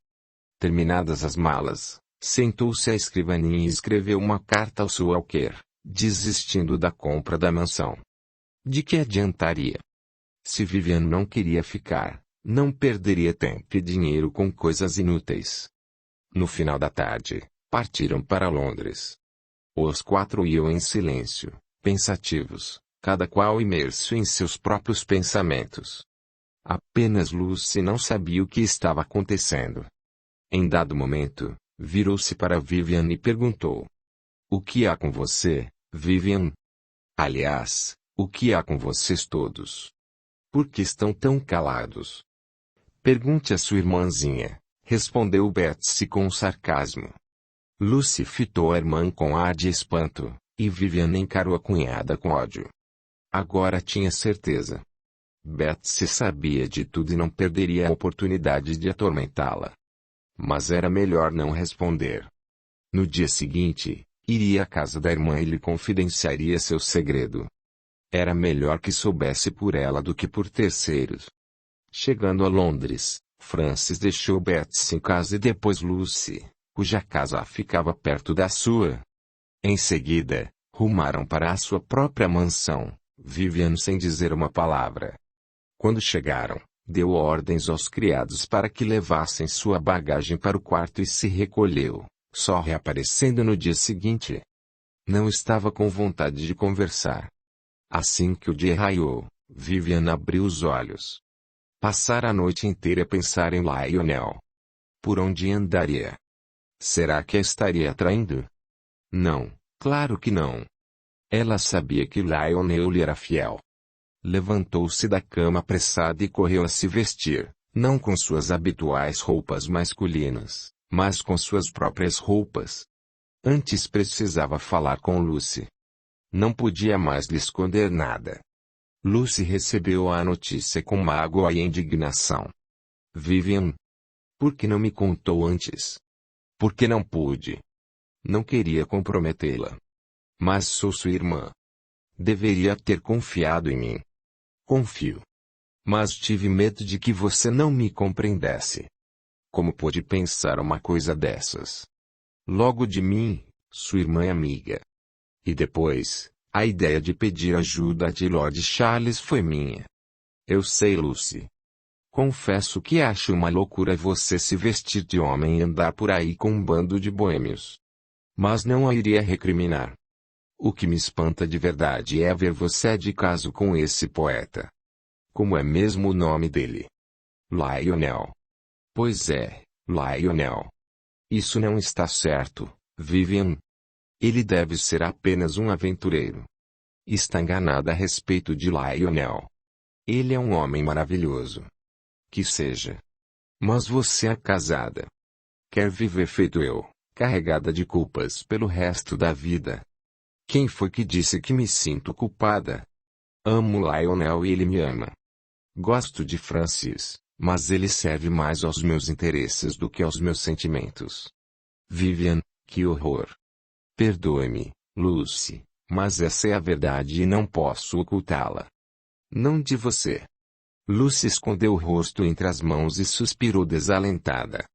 Terminadas as malas, sentou-se à escrivaninha e escreveu uma carta ao Sr. Walker, desistindo da compra da mansão. De que adiantaria? Se Vivian não queria ficar, não perderia tempo e dinheiro com coisas inúteis. No final da tarde, partiram para Londres. Os quatro iam em silêncio, pensativos, cada qual imerso em seus próprios pensamentos. Apenas Lucy não sabia o que estava acontecendo. Em dado momento, virou-se para Vivian e perguntou: O que há com você, Vivian? Aliás, o que há com vocês todos? Por que estão tão calados? Pergunte à sua irmãzinha, respondeu Betsy com sarcasmo. Lucy fitou a irmã com ar de espanto, e Vivian encarou a cunhada com ódio. Agora tinha certeza. Betsy sabia de tudo e não perderia a oportunidade de atormentá-la. Mas era melhor não responder. No dia seguinte, iria à casa da irmã e lhe confidenciaria seu segredo. Era melhor que soubesse por ela do que por terceiros. Chegando a Londres, Francis deixou Betsy em casa e depois Lucy, cuja casa ficava perto da sua. Em seguida, rumaram para a sua própria mansão, Vivian sem dizer uma palavra. Quando chegaram, deu ordens aos criados para que levassem sua bagagem para o quarto e se recolheu, só reaparecendo no dia seguinte. Não estava com vontade de conversar. Assim que o dia raiou, Vivian abriu os olhos. Passara a noite inteira a pensar em Lionel. Por onde andaria? Será que a estaria traindo? Não, claro que não. Ela sabia que Lionel lhe era fiel. Levantou-se da cama apressada e correu a se vestir, não com suas habituais roupas masculinas, mas com suas próprias roupas. Antes precisava falar com Lucy. Não podia mais lhe esconder nada. Lucy recebeu a notícia com mágoa e indignação. Vivian, por que não me contou antes? Por que não pude? Não queria comprometê-la. Mas sou sua irmã. Deveria ter confiado em mim. Confio. Mas tive medo de que você não me compreendesse. Como pôde pensar uma coisa dessas? Logo de mim, sua irmã e amiga. E depois, a ideia de pedir ajuda de Lord Charles foi minha. Eu sei, Lucy. Confesso que acho uma loucura você se vestir de homem e andar por aí com um bando de boêmios. Mas não a iria recriminar. O que me espanta de verdade é ver você de caso com esse poeta. Como é mesmo o nome dele? Lionel. Pois é, Lionel. Isso não está certo, Vivian. Ele deve ser apenas um aventureiro. Está enganada a respeito de Lionel. Ele é um homem maravilhoso. Que seja. Mas você é casada. Quer viver feito eu, carregada de culpas pelo resto da vida. Quem foi que disse que me sinto culpada? Amo Lionel e ele me ama. Gosto de Francis, mas ele serve mais aos meus interesses do que aos meus sentimentos. Vivian, que horror. Perdoe-me, Lucy, Mas essa é a verdade e não posso ocultá-la. Não de você. Lucy escondeu o rosto entre as mãos e suspirou desalentada.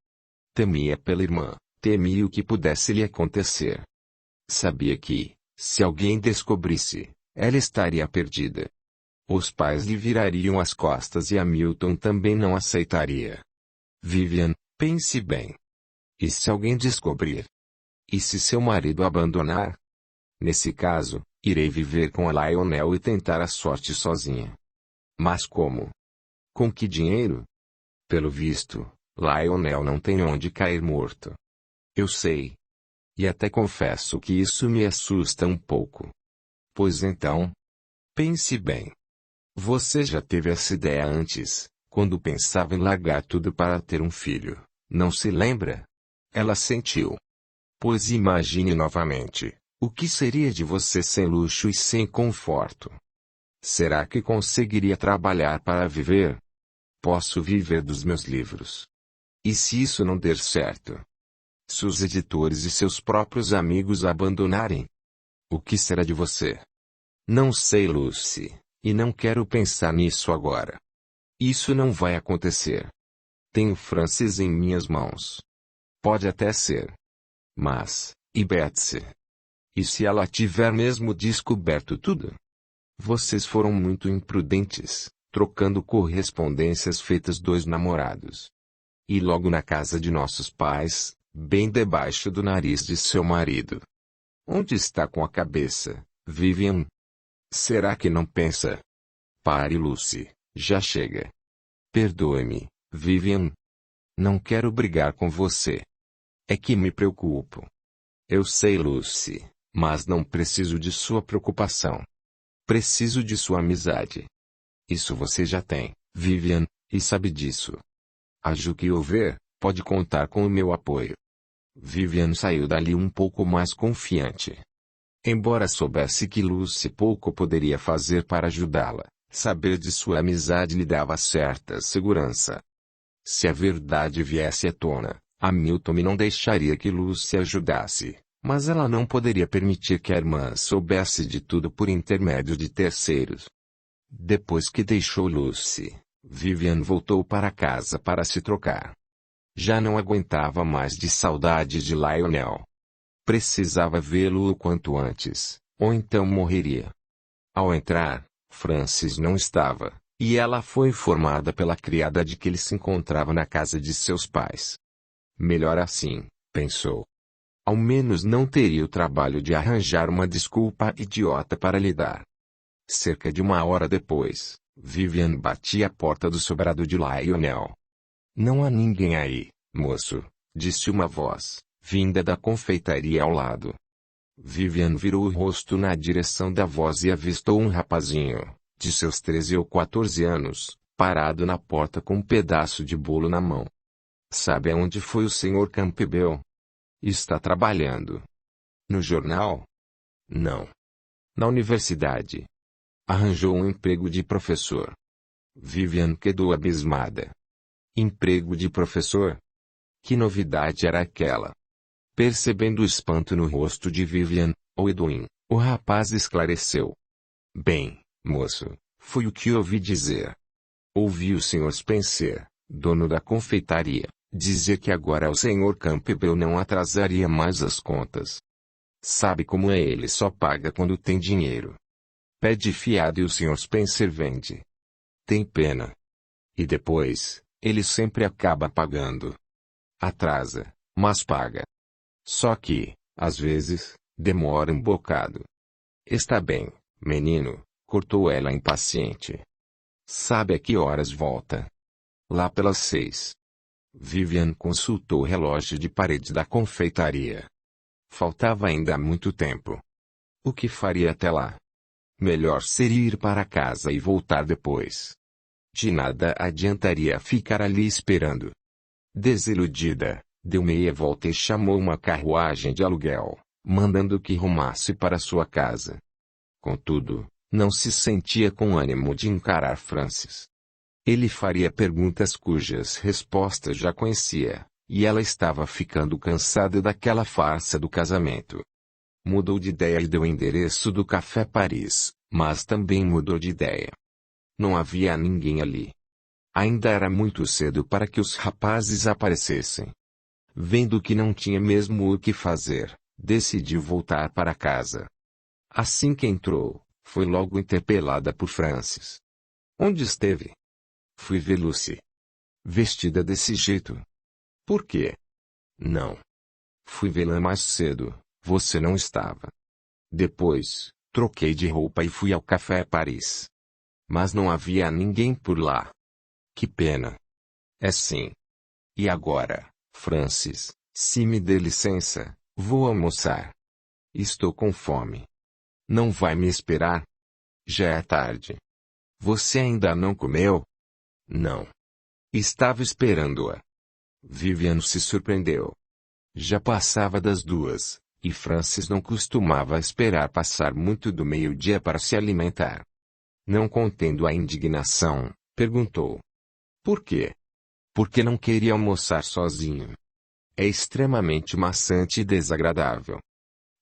Temia pela irmã, temia o que pudesse lhe acontecer. Sabia que, se alguém descobrisse, ela estaria perdida. Os pais lhe virariam as costas e Hamilton também não aceitaria. Vivian, pense bem. E se alguém descobrir? E se seu marido abandonar? Nesse caso, irei viver com a Lionel e tentar a sorte sozinha. Mas como? Com que dinheiro? Pelo visto, Lionel não tem onde cair morto. Eu sei. E até confesso que isso me assusta um pouco. Pois então? Pense bem. Você já teve essa ideia antes, quando pensava em largar tudo para ter um filho, não se lembra? Ela sentiu. Pois imagine novamente, o que seria de você sem luxo e sem conforto? Será que conseguiria trabalhar para viver? Posso viver dos meus livros. E se isso não der certo? Se os editores e seus próprios amigos abandonarem? O que será de você? Não sei, Lucy, e não quero pensar nisso agora. Isso não vai acontecer. Tenho Frances em minhas mãos. Pode até ser. Mas, e Betsy? E se ela tiver mesmo descoberto tudo? Vocês foram muito imprudentes, trocando correspondências feitas dois namorados. E logo na casa de nossos pais, bem debaixo do nariz de seu marido. Onde está com a cabeça, Vivian? Será que não pensa? Pare, Lucy, já chega. Perdoe-me, Vivian. Não quero brigar com você. É que me preocupo. Eu sei, Lucy, mas não preciso de sua preocupação. Preciso de sua amizade. Isso você já tem, Vivian, e sabe disso. Haja o que houver, pode contar com o meu apoio. Vivian saiu dali um pouco mais confiante. Embora soubesse que Lucy pouco poderia fazer para ajudá-la, saber de sua amizade lhe dava certa segurança. Se a verdade viesse à tona, Hamilton não deixaria que Lucy ajudasse, mas ela não poderia permitir que a irmã soubesse de tudo por intermédio de terceiros. Depois que deixou Lucy, Vivian voltou para casa para se trocar. Já não aguentava mais de saudade de Lionel. Precisava vê-lo o quanto antes, ou então morreria. Ao entrar, Frances não estava, e ela foi informada pela criada de que ele se encontrava na casa de seus pais. Melhor assim, pensou. Ao menos não teria o trabalho de arranjar uma desculpa idiota para lhe dar. Cerca de 1 hora depois, Vivian batia a porta do sobrado de Lionel. Não há ninguém aí, moço, disse uma voz, vinda da confeitaria ao lado. Vivian virou o rosto na direção da voz e avistou um rapazinho, de seus 13 ou 14 anos, parado na porta com um pedaço de bolo na mão. Sabe aonde foi o Sr. Campbell? Está trabalhando. No jornal? Não. Na universidade. Arranjou um emprego de professor. Vivian quedou abismada. Emprego de professor? Que novidade era aquela? Percebendo o espanto no rosto de Vivian, ou Edwin, o rapaz esclareceu. Bem, moço, foi o que ouvi dizer. Ouvi o Sr. Spencer, dono da confeitaria, dizer que agora o Sr. Campbell não atrasaria mais as contas. Sabe como é, ele só paga quando tem dinheiro. Pede fiado e o Sr. Spencer vende. Tem pena. E depois, ele sempre acaba pagando. Atrasa, mas paga. Só que, às vezes, demora um bocado. Está bem, menino, cortou ela impaciente. Sabe a que horas volta? Lá pelas 6. Vivian consultou o relógio de parede da confeitaria. Faltava ainda muito tempo. O que faria até lá? Melhor seria ir para casa e voltar depois. De nada adiantaria ficar ali esperando. Desiludida, deu meia volta e chamou uma carruagem de aluguel, mandando que rumasse para sua casa. Contudo, não se sentia com ânimo de encarar Frances. Ele faria perguntas cujas respostas já conhecia, e ela estava ficando cansada daquela farsa do casamento. Mudou de ideia e deu o endereço do Café Paris, mas também mudou de ideia. Não havia ninguém ali. Ainda era muito cedo para que os rapazes aparecessem. Vendo que não tinha mesmo o que fazer, decidiu voltar para casa. Assim que entrou, foi logo interpelada por Francis. Onde esteve? Fui ver Lucy. Vestida desse jeito. Por quê? Não. Fui vê-la mais cedo, você não estava. Depois, troquei de roupa e fui ao Café Paris. Mas não havia ninguém por lá. Que pena. É sim. E agora, Francis, se me dê licença, vou almoçar. Estou com fome. Não vai me esperar? Já é tarde. Você ainda não comeu? Não. Estava esperando-a. Vivian se surpreendeu. Já passava das 2, e Francis não costumava esperar passar muito do meio-dia para se alimentar. Não contendo a indignação, perguntou. Por quê? Porque não queria almoçar sozinho. É extremamente maçante e desagradável.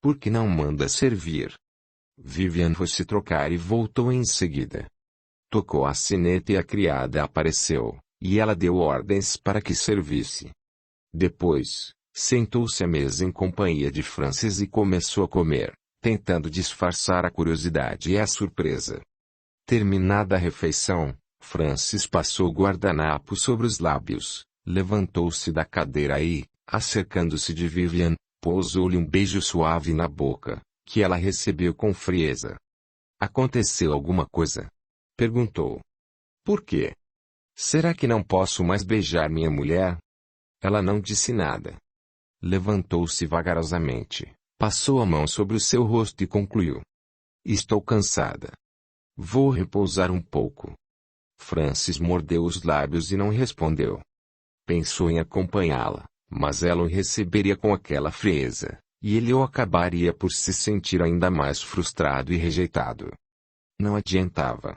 Por que não manda servir? Vivian foi se trocar e voltou em seguida. Tocou a sineta e a criada apareceu, e ela deu ordens para que servisse. Depois, sentou-se à mesa em companhia de Francis e começou a comer, tentando disfarçar a curiosidade e a surpresa. Terminada a refeição, Francis passou o guardanapo sobre os lábios, levantou-se da cadeira e, acercando-se de Vivian, pousou-lhe um beijo suave na boca, que ela recebeu com frieza. Aconteceu alguma coisa? Perguntou. Por quê? Será que não posso mais beijar minha mulher? Ela não disse nada. Levantou-se vagarosamente, passou a mão sobre o seu rosto e concluiu. Estou cansada. Vou repousar um pouco. Francis mordeu os lábios e não respondeu. Pensou em acompanhá-la, mas ela o receberia com aquela frieza, e ele o acabaria por se sentir ainda mais frustrado e rejeitado. Não adiantava.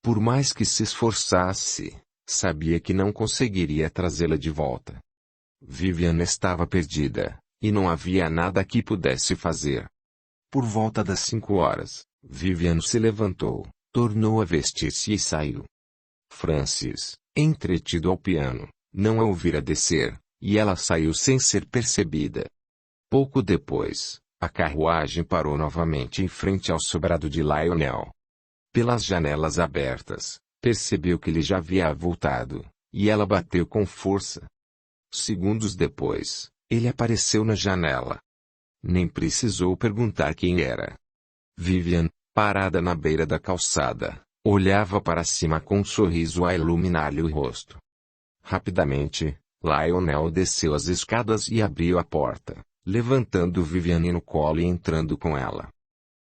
Por mais que se esforçasse, sabia que não conseguiria trazê-la de volta. Vivian estava perdida, e não havia nada que pudesse fazer. Por volta das 5 horas, Vivian se levantou, tornou a vestir-se e saiu. Francis, entretido ao piano, não a ouvira descer, e ela saiu sem ser percebida. Pouco depois, a carruagem parou novamente em frente ao sobrado de Lionel. Pelas janelas abertas, percebeu que ele já havia voltado, e ela bateu com força. Segundos depois, ele apareceu na janela. Nem precisou perguntar quem era. Vivian, parada na beira da calçada, olhava para cima com um sorriso a iluminar-lhe o rosto. Rapidamente, Lionel desceu as escadas e abriu a porta, levantando Vivian no colo e entrando com ela.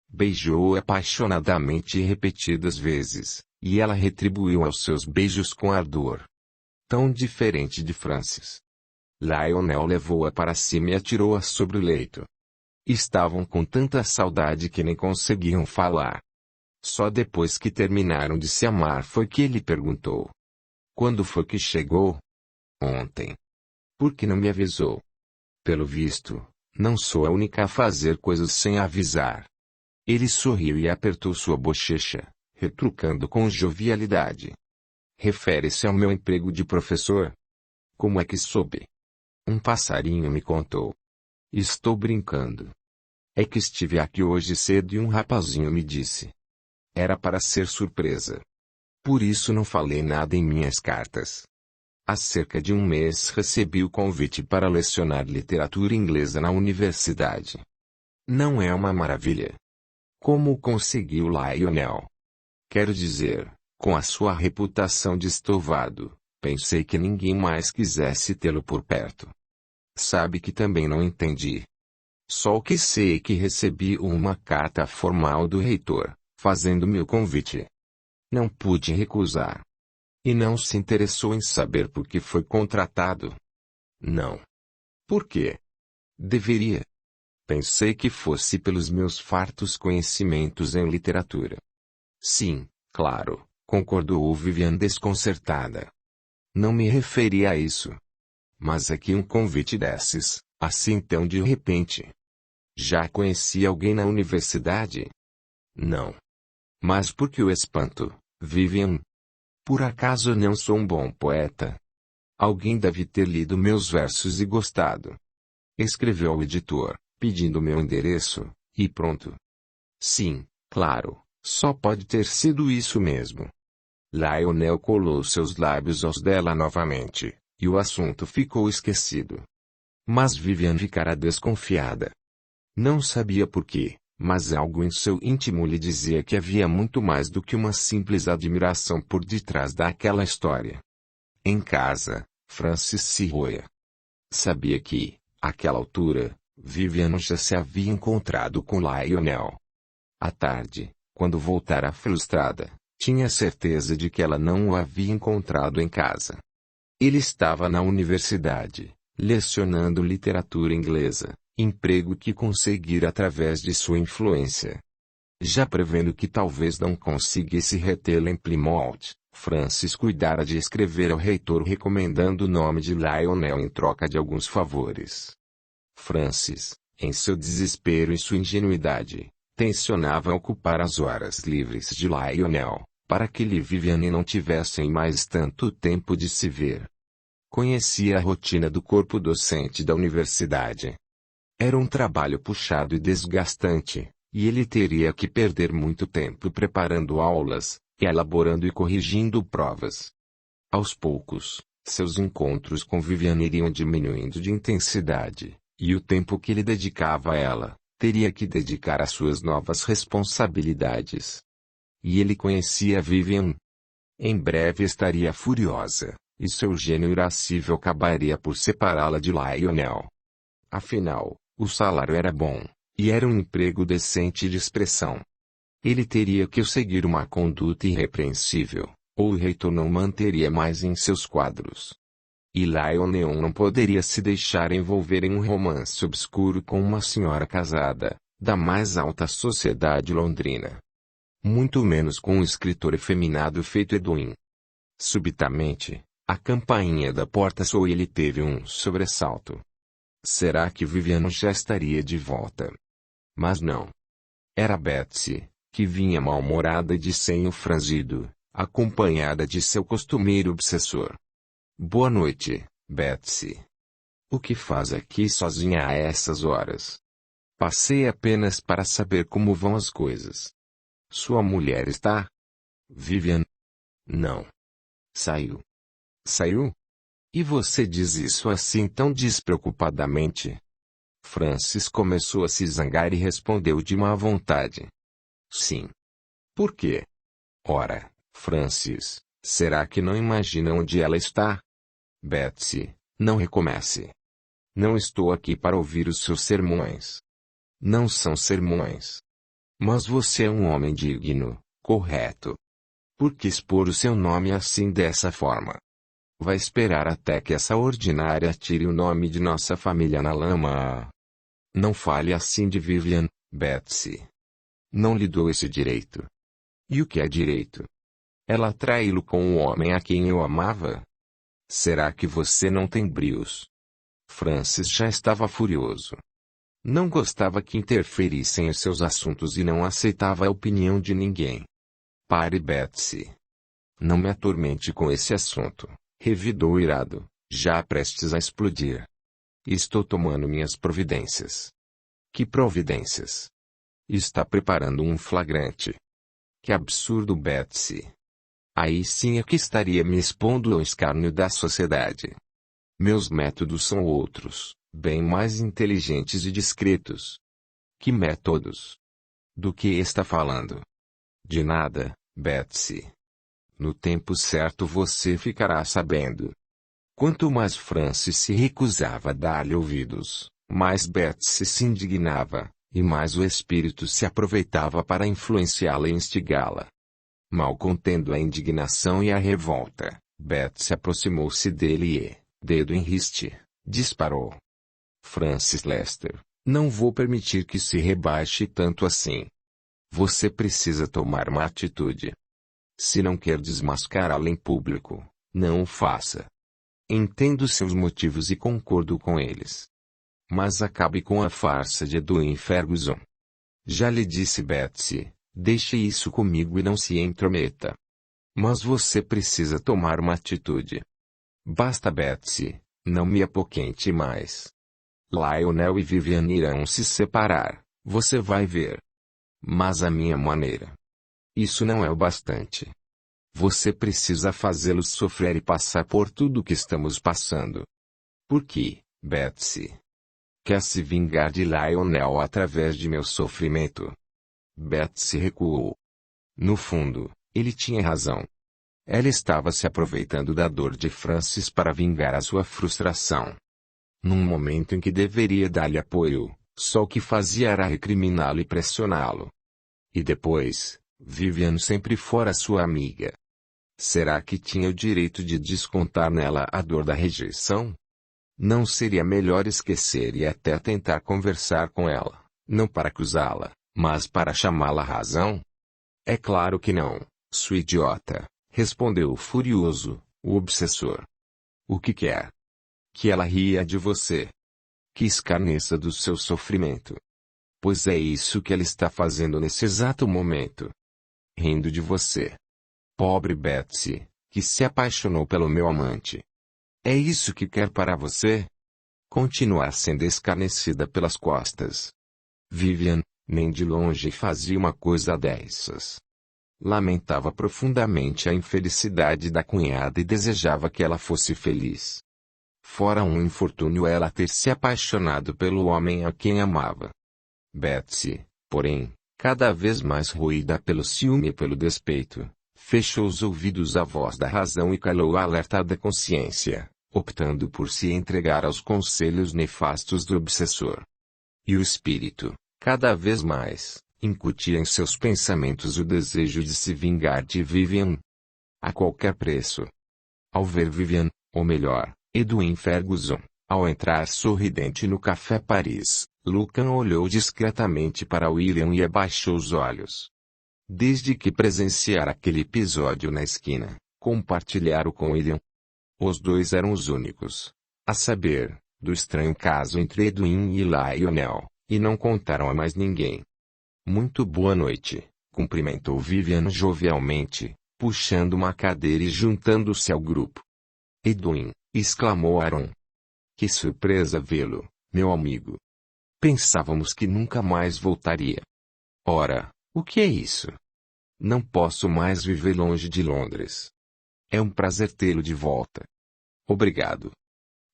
Beijou-a apaixonadamente repetidas vezes, e ela retribuiu aos seus beijos com ardor. Tão diferente de Francis. Lionel levou-a para cima e atirou-a sobre o leito. Estavam com tanta saudade que nem conseguiam falar. Só depois que terminaram de se amar foi que ele perguntou. Quando foi que chegou? Ontem. Por que não me avisou? Pelo visto, não sou a única a fazer coisas sem avisar. Ele sorriu e apertou sua bochecha, retrucando com jovialidade. Refere-se ao meu emprego de professor? Como é que soube? Um passarinho me contou. Estou brincando. É que estive aqui hoje cedo e um rapazinho me disse. Era para ser surpresa. Por isso não falei nada em minhas cartas. Há cerca de um mês recebi o convite para lecionar literatura inglesa na universidade. Não é uma maravilha? Como conseguiu Lionel? Quero dizer, com a sua reputação de estovado, pensei que ninguém mais quisesse tê-lo por perto. Sabe que também não entendi. Só o que sei é que recebi uma carta formal do reitor, fazendo-me o convite. Não pude recusar. E não se interessou em saber por que foi contratado? Não. Por quê? Deveria. Pensei que fosse pelos meus fartos conhecimentos em literatura. Sim, claro, concordou Vivian desconcertada. Não me referi a isso. Mas é que um convite desses, assim tão de repente. Já conhecia alguém na universidade? Não. Mas por que o espanto, Vivian? Por acaso eu não sou um bom poeta? Alguém deve ter lido meus versos e gostado. Escreveu ao editor, pedindo meu endereço, e pronto. Sim, claro, só pode ter sido isso mesmo. Lionel colou seus lábios aos dela novamente, e o assunto ficou esquecido. Mas Vivian ficara desconfiada. Não sabia por quê, mas algo em seu íntimo lhe dizia que havia muito mais do que uma simples admiração por detrás daquela história. Em casa, Francis se roía. Sabia que, àquela altura, Vivian já se havia encontrado com Lionel. À tarde, quando voltara frustrada, tinha certeza de que ela não o havia encontrado em casa. Ele estava na universidade, lecionando literatura inglesa, emprego que conseguira através de sua influência. Já prevendo que talvez não conseguisse retê-la em Plymouth, Francis cuidara de escrever ao reitor recomendando o nome de Lionel em troca de alguns favores. Francis, em seu desespero e sua ingenuidade, tensionava ocupar as horas livres de Lionel, para que ele e Vivian não tivessem mais tanto tempo de se ver. Conhecia a rotina do corpo docente da universidade. Era um trabalho puxado e desgastante, e ele teria que perder muito tempo preparando aulas, elaborando e corrigindo provas. Aos poucos, seus encontros com Vivian iriam diminuindo de intensidade, e o tempo que ele dedicava a ela, teria que dedicar às suas novas responsabilidades. E ele conhecia Vivian. Em breve estaria furiosa, e seu gênio irascível acabaria por separá-la de Lionel. Afinal, o salário era bom, e era um emprego decente de expressão. Ele teria que seguir uma conduta irrepreensível, ou o reitor não manteria mais em seus quadros. E Lionel não poderia se deixar envolver em um romance obscuro com uma senhora casada, da mais alta sociedade londrina. Muito menos com um escritor efeminado feito Edwin. Subitamente, a campainha da porta soou e ele teve um sobressalto. Será que Vivian já estaria de volta? Mas não. Era Betsy, que vinha mal-humorada e de senho franzido, acompanhada de seu costumeiro obsessor. Boa noite, Betsy. O que faz aqui sozinha a essas horas? Passei apenas para saber como vão as coisas. Sua mulher está? Vivian? Não. Saiu. Saiu? E você diz isso assim tão despreocupadamente? Francis começou a se zangar e respondeu de má vontade. Sim. Por quê? Ora, Francis, será que não imagina onde ela está? Betsy, não recomece. Não estou aqui para ouvir os seus sermões. Não são sermões. Mas você é um homem digno, correto. Por que expor o seu nome assim dessa forma? Vai esperar até que essa ordinária tire o nome de nossa família na lama. Não fale assim de Vivian, Betsy. Não lhe dou esse direito. E o que é direito? Ela traiu-lo com o homem a quem eu amava? Será que você não tem brios? Francis já estava furioso. Não gostava que interferissem em seus assuntos e não aceitava a opinião de ninguém. Pare, Betsy. Não me atormente com esse assunto, revidou irado, já prestes a explodir. Estou tomando minhas providências. Que providências? Está preparando um flagrante. Que absurdo, Betsy. Aí sim é que estaria me expondo ao escárnio da sociedade. Meus métodos são outros, bem mais inteligentes e discretos. Que métodos? Do que está falando? De nada, Betsy. No tempo certo você ficará sabendo. Quanto mais Francis se recusava a dar-lhe ouvidos, mais Betsy se indignava, e mais o espírito se aproveitava para influenciá-la e instigá-la. Mal contendo a indignação e a revolta, Betsy aproximou-se dele e, dedo em riste, disparou. Francis Lester, não vou permitir que se rebaixe tanto assim. Você precisa tomar uma atitude. Se não quer desmascará-la em público, não o faça. Entendo seus motivos e concordo com eles. Mas acabe com a farsa de Edwin Ferguson. Já lhe disse Betsy, deixe isso comigo e não se intrometa. Mas você precisa tomar uma atitude. Basta, Betsy, não me apoquente mais. Lionel e Vivian irão se separar, você vai ver. Mas à minha maneira. Isso não é o bastante. Você precisa fazê-los sofrer e passar por tudo o que estamos passando. Por que, Betsy? Quer se vingar de Lionel através de meu sofrimento? Betsy recuou. No fundo, ele tinha razão. Ela estava se aproveitando da dor de Francis para vingar a sua frustração. Num momento em que deveria dar-lhe apoio, só o que fazia era recriminá-lo e pressioná-lo. E depois, Vivian sempre fora sua amiga. Será que tinha o direito de descontar nela a dor da rejeição? Não seria melhor esquecer e até tentar conversar com ela, não para acusá-la, mas para chamá-la à razão? É claro que não, sua idiota, respondeu furioso, o obsessor. O que quer? Que ela ria de você. Que escarneça do seu sofrimento. Pois é isso que ela está fazendo nesse exato momento. Rindo de você. Pobre Betsy, que se apaixonou pelo meu amante. É isso que quer para você? Continuar sendo escarnecida pelas costas. Vivian, nem de longe fazia uma coisa dessas. Lamentava profundamente a infelicidade da cunhada e desejava que ela fosse feliz. Fora um infortúnio ela ter se apaixonado pelo homem a quem amava. Betsy, porém, cada vez mais roída pelo ciúme e pelo despeito, fechou os ouvidos à voz da razão e calou a alertada consciência, optando por se entregar aos conselhos nefastos do obsessor. E o espírito, cada vez mais, incutia em seus pensamentos o desejo de se vingar de Vivian. A qualquer preço. Ao ver Vivian, ou melhor, Edwin Ferguson, ao entrar sorridente no Café Paris, Lucan olhou discretamente para William e abaixou os olhos. Desde que presenciara aquele episódio na esquina, compartilhara com William. Os dois eram os únicos, a saber, do estranho caso entre Edwin e Lionel, e não contaram a mais ninguém. Muito boa noite, cumprimentou Vivian jovialmente, puxando uma cadeira e juntando-se ao grupo. Edwin, exclamou Aaron. Que surpresa vê-lo, meu amigo. Pensávamos que nunca mais voltaria. Ora, o que é isso? Não posso mais viver longe de Londres. É um prazer tê-lo de volta. Obrigado.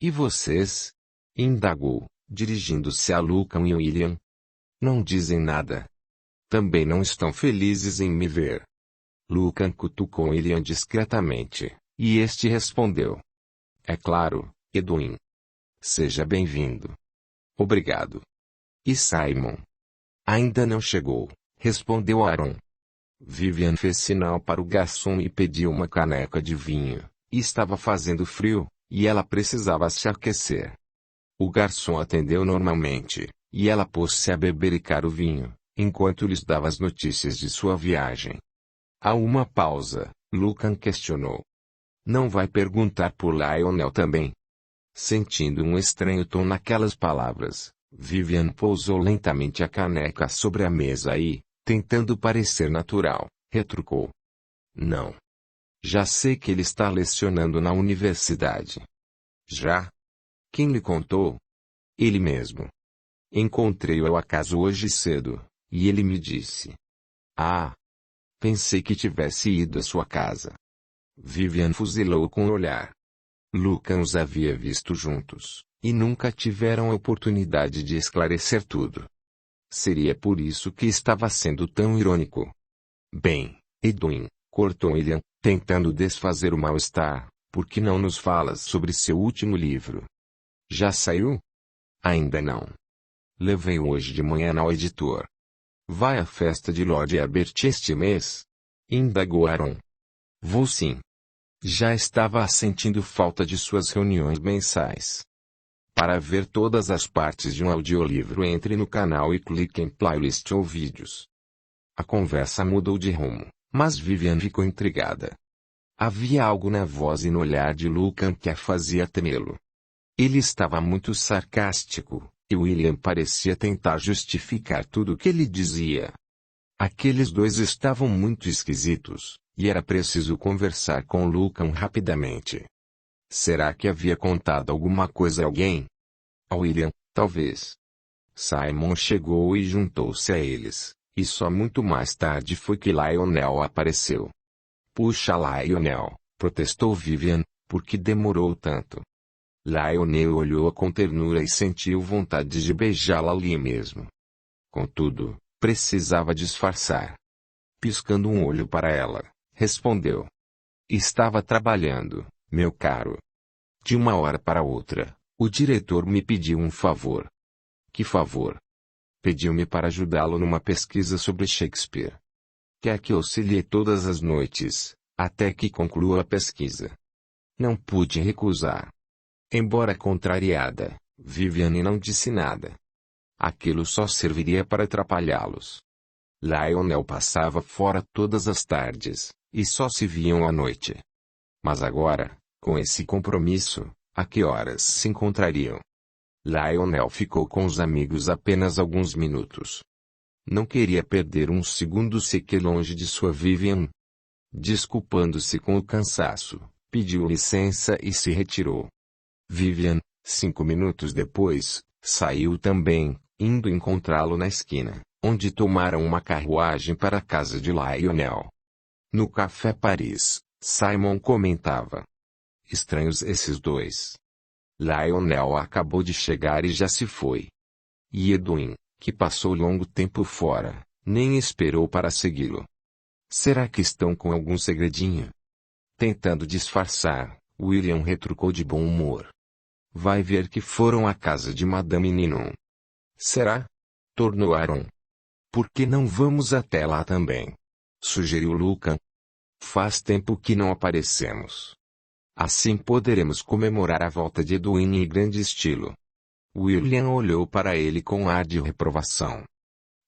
E vocês? Indagou, dirigindo-se a Lucan e William. Não dizem nada. Também não estão felizes em me ver. Lucan cutucou William discretamente, e este respondeu. É claro, Edwin. Seja bem-vindo. Obrigado. E Simon? Ainda não chegou, respondeu Aaron. Vivian fez sinal para o garçom e pediu uma caneca de vinho. Estava fazendo frio, e ela precisava se aquecer. O garçom atendeu normalmente, e ela pôs-se a bebericar o vinho, enquanto lhes dava as notícias de sua viagem. A uma pausa, Lucan questionou. Não vai perguntar por Lionel também? Sentindo um estranho tom naquelas palavras, Vivian pousou lentamente a caneca sobre a mesa e, tentando parecer natural, retrucou. Não. Já sei que ele está lecionando na universidade. Já? Quem lhe contou? Ele mesmo. Encontrei-o ao acaso hoje cedo, e ele me disse. Ah! Pensei que tivesse ido à sua casa. Vivian fuzilou com o olhar. Lucan os havia visto juntos, e nunca tiveram a oportunidade de esclarecer tudo. Seria por isso que estava sendo tão irônico. Bem, Edwin, cortou William, tentando desfazer o mal-estar, por que não nos falas sobre seu último livro? Já saiu? Ainda não. Levei-o hoje de manhã ao editor. Vai à festa de Lord Herbert este mês? Indagou Aaron. Vou sim. Já estava sentindo falta de suas reuniões mensais. Para ver todas as partes de um audiolivro, entre no canal e clique em playlist ou vídeos. A conversa mudou de rumo, mas Vivian ficou intrigada. Havia algo na voz e no olhar de Lucan que a fazia temê-lo. Ele estava muito sarcástico, E William parecia tentar justificar tudo o que ele dizia. Aqueles dois estavam muito esquisitos, e era preciso conversar com Lucan rapidamente. Será que havia contado alguma coisa a alguém? A William, talvez. Simon chegou e juntou-se a eles, e só muito mais tarde foi que Lionel apareceu. Puxa, Lionel, protestou Vivian, por que demorou tanto? Lionel olhou-a com ternura e sentiu vontade de beijá-la ali mesmo. Contudo, precisava disfarçar. Piscando um olho para ela, respondeu. Estava trabalhando, meu caro. De uma hora para outra, o diretor me pediu um favor. Que favor? Pediu-me para ajudá-lo numa pesquisa sobre Shakespeare. Quer que auxilie todas as noites, até que conclua a pesquisa. Não pude recusar. Embora contrariada, Viviane não disse nada. Aquilo só serviria para atrapalhá-los. Lionel passava fora todas as tardes, e só se viam à noite. Mas agora, com esse compromisso, a que horas se encontrariam? Lionel ficou com os amigos apenas alguns minutos. Não queria perder um segundo sequer longe de sua Vivian. Desculpando-se com o cansaço, pediu licença e se retirou. Vivian, 5 minutos depois, saiu também, indo encontrá-lo na esquina, onde tomaram uma carruagem para a casa de Lionel. No Café Paris, Simon comentava. Estranhos esses dois. Lionel acabou de chegar e já se foi. E Edwin, que passou longo tempo fora, nem esperou para segui-lo. Será que estão com algum segredinho? Tentando disfarçar, William retrucou de bom humor. Vai ver que foram à casa de Madame Ninon. Será? Tornou Aaron. Por que não vamos até lá também? Sugeriu Lucan. Faz tempo que não aparecemos. Assim poderemos comemorar a volta de Edwin em grande estilo. William olhou para ele com ar de reprovação.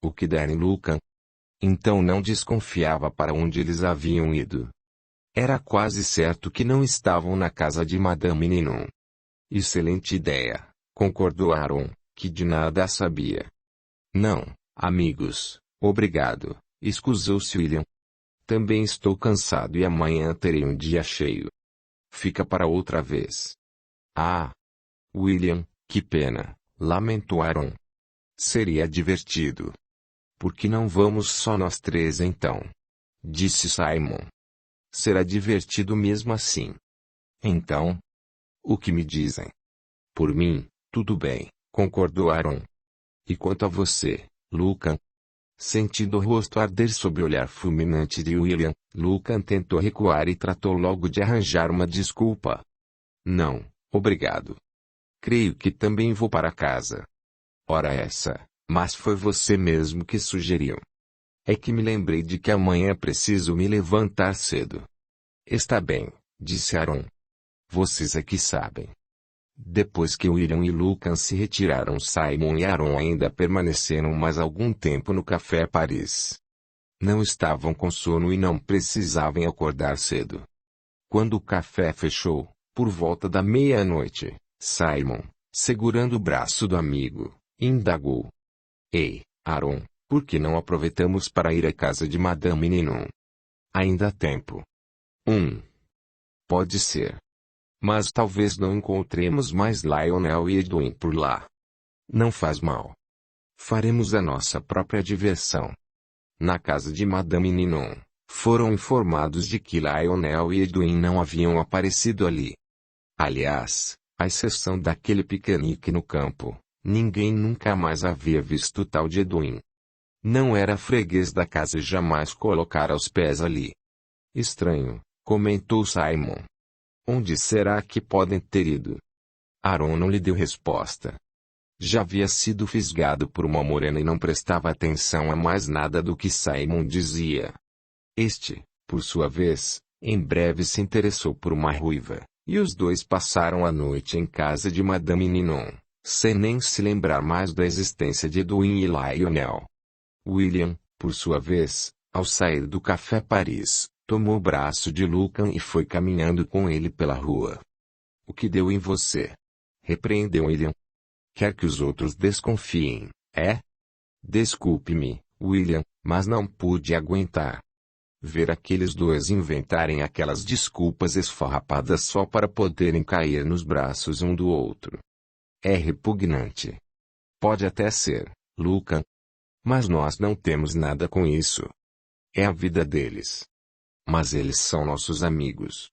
O que der em Lucan? Então não desconfiava para onde eles haviam ido. Era quase certo que não estavam na casa de Madame Ninon. Excelente ideia, concordou Aaron, que de nada sabia. Não, amigos, obrigado, escusou-se William. Também estou cansado e amanhã terei um dia cheio. Fica para outra vez. Ah! William, que pena, lamentou Aaron. Seria divertido. Por que não vamos só nós três então? Disse Simon. Será divertido mesmo assim. Então? O que me dizem? Por mim, tudo bem, concordou Aaron. E quanto a você, Lucan? Sentindo o rosto arder sob o olhar fulminante de William, Lucan tentou recuar e tratou logo de arranjar uma desculpa. Não, obrigado. Creio que também vou para casa. Ora essa, mas foi você mesmo que sugeriu. É que me lembrei de que amanhã preciso me levantar cedo. Está bem, disse Aaron. Vocês é que sabem. Depois que William e Lucan se retiraram, Simon e Aaron ainda permaneceram mais algum tempo no Café Paris. Não estavam com sono e não precisavam acordar cedo. Quando o café fechou, por volta da meia-noite, Simon, segurando o braço do amigo, indagou. Ei, Aaron, por que não aproveitamos para ir à casa de Madame Ninon? Ainda há tempo. Pode ser. Mas talvez não encontremos mais Lionel e Edwin por lá. Não faz mal. Faremos a nossa própria diversão. Na casa de Madame Ninon, foram informados de que Lionel e Edwin não haviam aparecido ali. Aliás, à exceção daquele piquenique no campo, ninguém nunca mais havia visto o tal de Edwin. Não era freguês da casa e jamais colocara os pés ali. Estranho, comentou Simon. Onde será que podem ter ido? Aaron não lhe deu resposta. Já havia sido fisgado por uma morena e não prestava atenção a mais nada do que Simon dizia. Este, por sua vez, em breve se interessou por uma ruiva, e os dois passaram a noite em casa de Madame Ninon, sem nem se lembrar mais da existência de Edwin e Lionel. William, por sua vez, ao sair do Café Paris, tomou o braço de Lucan e foi caminhando com ele pela rua. O que deu em você? Repreendeu William. Quer que os outros desconfiem, é? Desculpe-me, William, mas não pude aguentar. Ver aqueles dois inventarem aquelas desculpas esfarrapadas só para poderem cair nos braços um do outro. É repugnante. Pode até ser, Luca. Mas nós não temos nada com isso. É a vida deles. Mas eles são nossos amigos.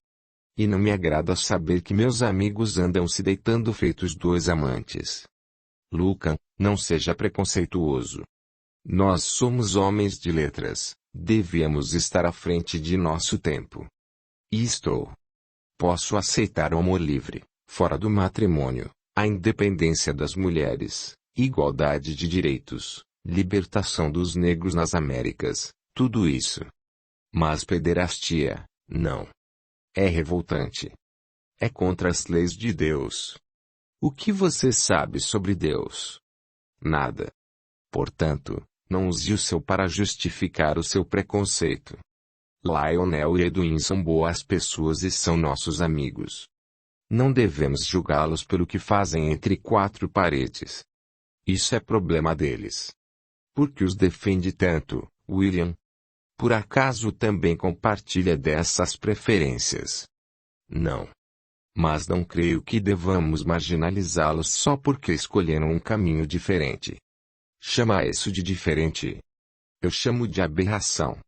E não me agrada saber que meus amigos andam se deitando feitos dois amantes. Luca, não seja preconceituoso. Nós somos homens de letras, devíamos estar à frente de nosso tempo. E estou. Posso aceitar o amor livre, fora do matrimônio, a independência das mulheres, igualdade de direitos, libertação dos negros nas Américas, tudo isso. Mas pederastia, não. É revoltante. É contra as leis de Deus. O que você sabe sobre Deus? Nada. Portanto, não use o seu para justificar o seu preconceito. Lionel e Edwin são boas pessoas e são nossos amigos. Não devemos julgá-los pelo que fazem entre quatro paredes. Isso é problema deles. Por que os defende tanto, William? Por acaso também compartilha dessas preferências? Não. Mas não creio que devamos marginalizá-los só porque escolheram um caminho diferente. Chama isso de diferente? Eu chamo de aberração.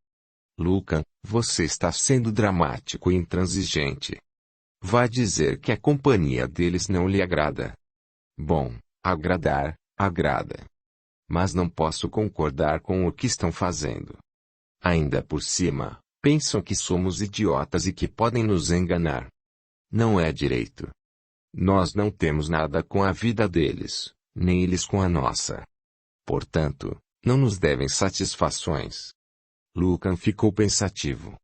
Luca, você está sendo dramático e intransigente. Vai dizer que a companhia deles não lhe agrada. Bom, agradar, agrada. Mas não posso concordar com o que estão fazendo. Ainda por cima, pensam que somos idiotas e que podem nos enganar. Não é direito. Nós não temos nada com a vida deles, nem eles com a nossa. Portanto, não nos devem satisfações. Lucan ficou pensativo.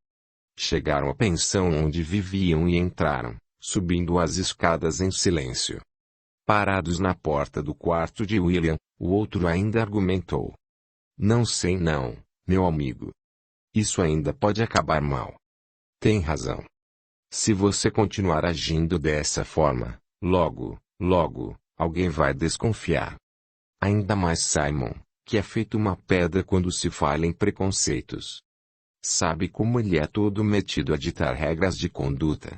Chegaram à pensão onde viviam e entraram, subindo as escadas em silêncio. Parados na porta do quarto de William, o outro ainda argumentou. Não sei não, meu amigo. Isso ainda pode acabar mal. Tem razão. Se você continuar agindo dessa forma, logo, alguém vai desconfiar. Ainda mais Simon, que é feito uma pedra quando se fala em preconceitos. Sabe como ele é todo metido a ditar regras de conduta.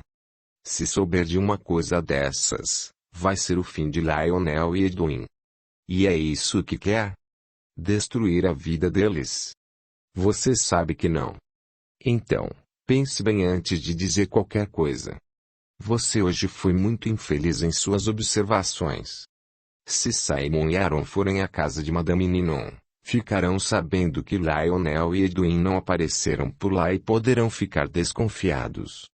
Se souber de uma coisa dessas, vai ser o fim de Lionel e Edwin. E é isso que quer? Destruir a vida deles? Você sabe que não. Então, pense bem antes de dizer qualquer coisa. Você hoje foi muito infeliz em suas observações. Se Simon e Aaron forem à casa de Madame Ninon, ficarão sabendo que Lionel e Edwin não apareceram por lá e poderão ficar desconfiados.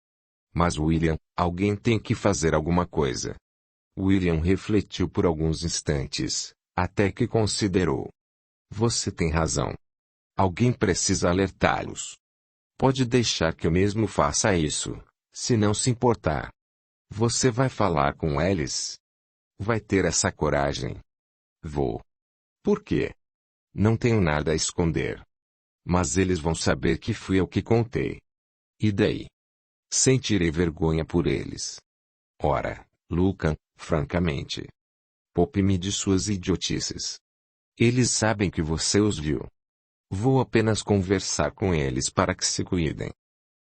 Mas William, alguém tem que fazer alguma coisa. William refletiu por alguns instantes, até que considerou. Você tem razão. Alguém precisa alertá-los. Pode deixar que eu mesmo faça isso, se não se importar. Você vai falar com eles? Vai ter essa coragem? Vou. Por quê? Não tenho nada a esconder. Mas eles vão saber que fui eu que contei. E daí? Sentirei vergonha por eles. Ora, Luca, francamente. Poupe-me de suas idiotices. Eles sabem que você os viu. Vou apenas conversar com eles para que se cuidem.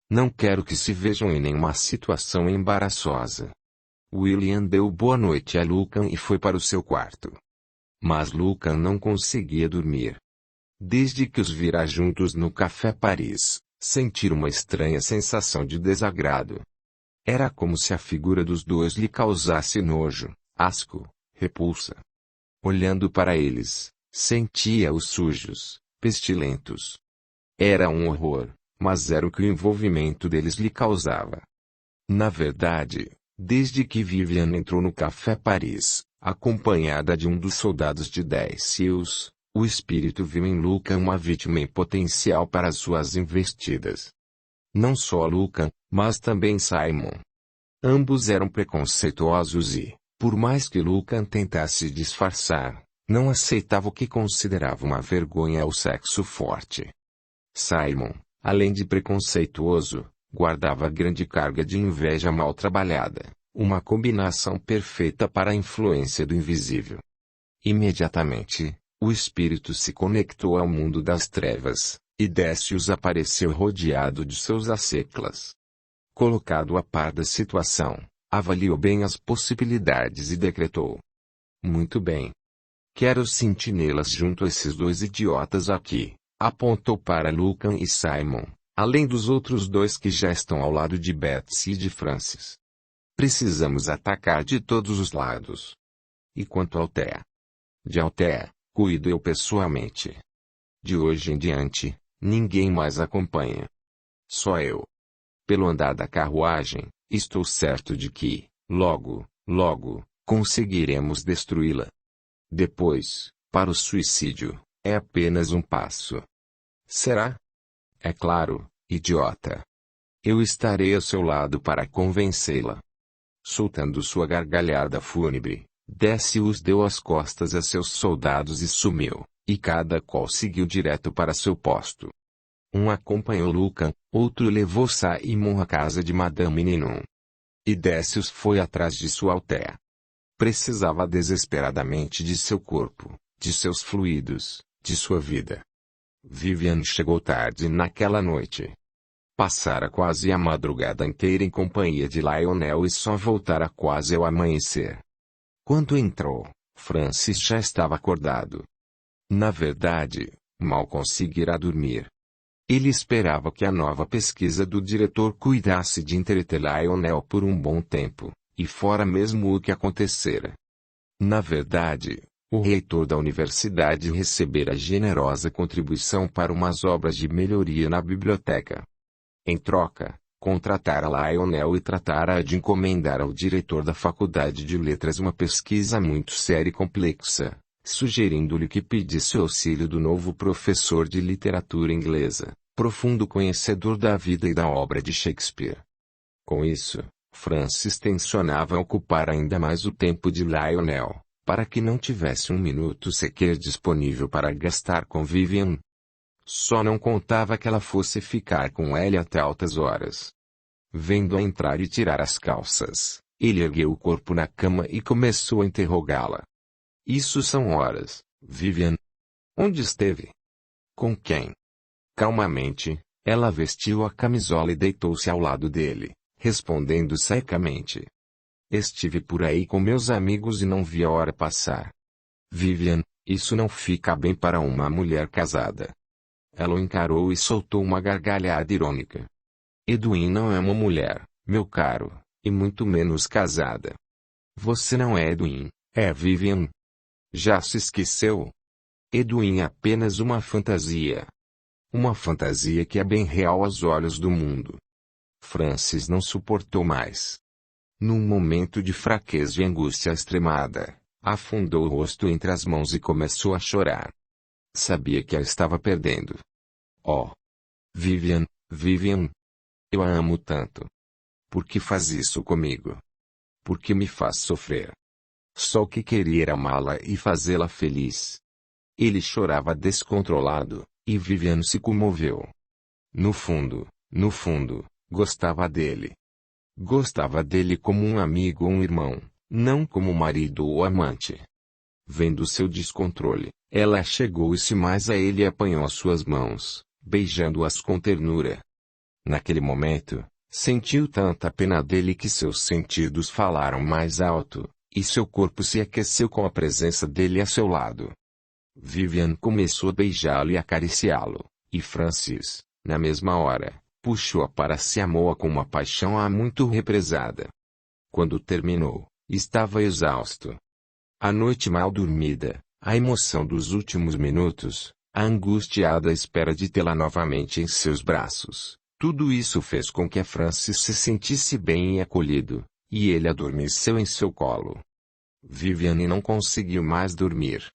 Não quero que se vejam em nenhuma situação embaraçosa. William deu boa noite a Lucan e foi para o seu quarto. Mas Lucan não conseguia dormir. Desde que os vira juntos no Café Paris, sentir uma estranha sensação de desagrado. Era como se a figura dos dois lhe causasse nojo, asco, repulsa. Olhando para eles, sentia-os sujos, pestilentos. Era um horror, mas era o que o envolvimento deles lhe causava. Na verdade, desde que Vivian entrou no Café Paris, acompanhada de um dos soldados de 10 SEALs, o espírito viu em Lucan uma vítima em potencial para suas investidas. Não só Lucan, mas também Simon. Ambos eram preconceituosos e, por mais que Lucan tentasse disfarçar, não aceitava o que considerava uma vergonha ao sexo forte. Simon, além de preconceituoso, guardava grande carga de inveja mal trabalhada, uma combinação perfeita para a influência do invisível. Imediatamente, o espírito se conectou ao mundo das trevas, e Décius apareceu rodeado de seus asseclas. Colocado a par da situação, avaliou bem as possibilidades e decretou: muito bem. Quero sentinelas junto a esses dois idiotas aqui. Apontou para Lucan e Simon, além dos outros dois que já estão ao lado de Betsy e de Francis. Precisamos atacar de todos os lados. E quanto a Althea? De Althea, cuido eu pessoalmente. De hoje em diante, ninguém mais acompanha. Só eu. Pelo andar da carruagem, estou certo de que, logo, conseguiremos destruí-la. Depois, para o suicídio, é apenas um passo. Será? É claro, idiota. Eu estarei ao seu lado para convencê-la. Soltando sua gargalhada fúnebre, Décius deu as costas a seus soldados e sumiu, e cada qual seguiu direto para seu posto. Um acompanhou Lucan, outro levou Simon à casa de Madame Ninon. E Décius foi atrás de sua Althea. Precisava desesperadamente de seu corpo, de seus fluidos, de sua vida. Vivian chegou tarde naquela noite. Passara quase a madrugada inteira em companhia de Lionel e só voltara quase ao amanhecer. Quando entrou, Francis já estava acordado. Na verdade, mal conseguira dormir. Ele esperava que a nova pesquisa do diretor cuidasse de entreter Lionel por um bom tempo, e fora mesmo o que acontecera. Na verdade, o reitor da universidade recebera generosa contribuição para umas obras de melhoria na biblioteca. Em troca, contratara Lionel e tratara de encomendar ao diretor da Faculdade de Letras uma pesquisa muito séria e complexa, sugerindo-lhe que pedisse o auxílio do novo professor de literatura inglesa, profundo conhecedor da vida e da obra de Shakespeare. Com isso, Francis tensionava ocupar ainda mais o tempo de Lionel, para que não tivesse um minuto sequer disponível para gastar com Vivian. Só não contava que ela fosse ficar com ele até altas horas. Vendo-a entrar e tirar as calças, ele ergueu o corpo na cama e começou a interrogá-la. Isso são horas, Vivian. Onde esteve? Com quem? Calmamente, ela vestiu a camisola e deitou-se ao lado dele, respondendo secamente. Estive por aí com meus amigos e não vi a hora passar. Vivian, isso não fica bem para uma mulher casada. Ela o encarou e soltou uma gargalhada irônica. Edwin não é uma mulher, meu caro, e muito menos casada. Você não é Edwin, é Vivian. Já se esqueceu? Edwin é apenas uma fantasia. Uma fantasia que é bem real aos olhos do mundo. Francis não suportou mais. Num momento de fraqueza e angústia extremada, afundou o rosto entre as mãos e começou a chorar. Sabia que a estava perdendo. Oh! Vivian, Vivian! Eu a amo tanto. Por que faz isso comigo? Por que me faz sofrer? Só o que queria era amá-la e fazê-la feliz. Ele chorava descontrolado, e Vivian se comoveu. No fundo, gostava dele. Gostava dele como um amigo ou um irmão, não como marido ou amante. Vendo seu descontrole, ela chegou-se mais a ele e apanhou as suas mãos, beijando-as com ternura. Naquele momento, sentiu tanta pena dele que seus sentidos falaram mais alto, e seu corpo se aqueceu com a presença dele a seu lado. Vivian começou a beijá-lo e acariciá-lo, e Francis, na mesma hora, puxou-a para si e amou-a com uma paixão muito represada. Quando terminou, estava exausto. A noite mal dormida, a emoção dos últimos minutos, a angustiada espera de tê-la novamente em seus braços, tudo isso fez com que a Francis se sentisse bem e acolhido, e ele adormeceu em seu colo. Viviane não conseguiu mais dormir.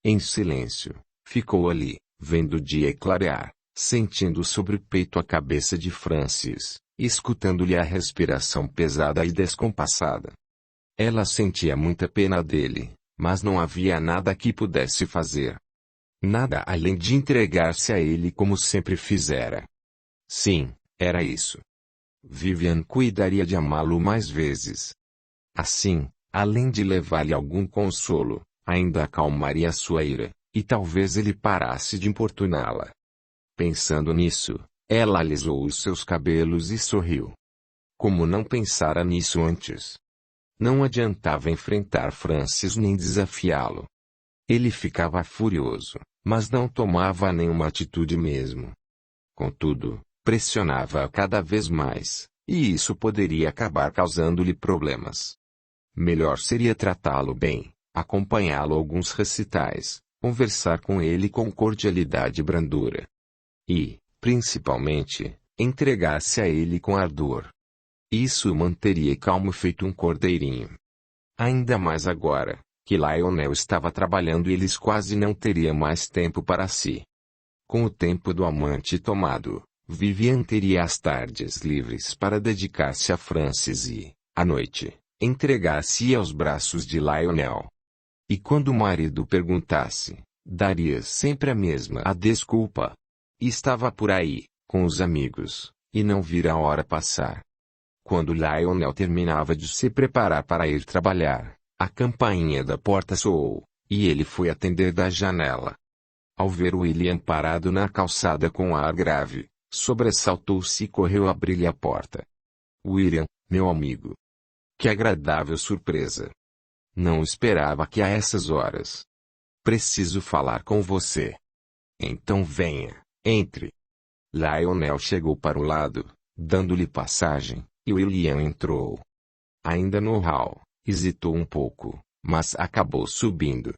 Em silêncio, ficou ali, vendo o dia clarear, sentindo sobre o peito a cabeça de Francis, escutando-lhe a respiração pesada e descompassada. Ela sentia muita pena dele, mas não havia nada que pudesse fazer. Nada além de entregar-se a ele como sempre fizera. Sim, era isso. Vivian cuidaria de amá-lo mais vezes. Assim, além de levar-lhe algum consolo, Ainda acalmaria sua ira, e talvez ele parasse de importuná-la. Pensando nisso, ela alisou os seus cabelos e sorriu. Como não pensara nisso antes? Não adiantava enfrentar Francis nem desafiá-lo. Ele ficava furioso, mas não tomava nenhuma atitude mesmo. Contudo, pressionava-a cada vez mais, e isso poderia acabar causando-lhe problemas. Melhor seria tratá-lo bem, acompanhá-lo a alguns recitais, conversar com ele com cordialidade e brandura. E, principalmente, entregar-se a ele com ardor. Isso o manteria calmo feito um cordeirinho. Ainda mais agora, que Lionel estava trabalhando e eles quase não teriam mais tempo para si. Com o tempo do amante tomado, Vivian teria as tardes livres para dedicar-se a Francis e, à noite, entregar-se aos braços de Lionel. E quando o marido perguntasse, daria sempre a mesma desculpa. Estava por aí, com os amigos, e não vira a hora passar. Quando Lionel terminava de se preparar para ir trabalhar, a campainha da porta soou, e ele foi atender da janela. Ao ver William parado na calçada com ar grave, sobressaltou-se e correu abrir-lhe a porta. William, meu amigo. Que agradável surpresa. Não esperava que a essas horas. Preciso falar com você. Então venha, entre. Lionel chegou para o lado, dando-lhe passagem, e William entrou. Ainda no hall, hesitou um pouco, mas acabou subindo.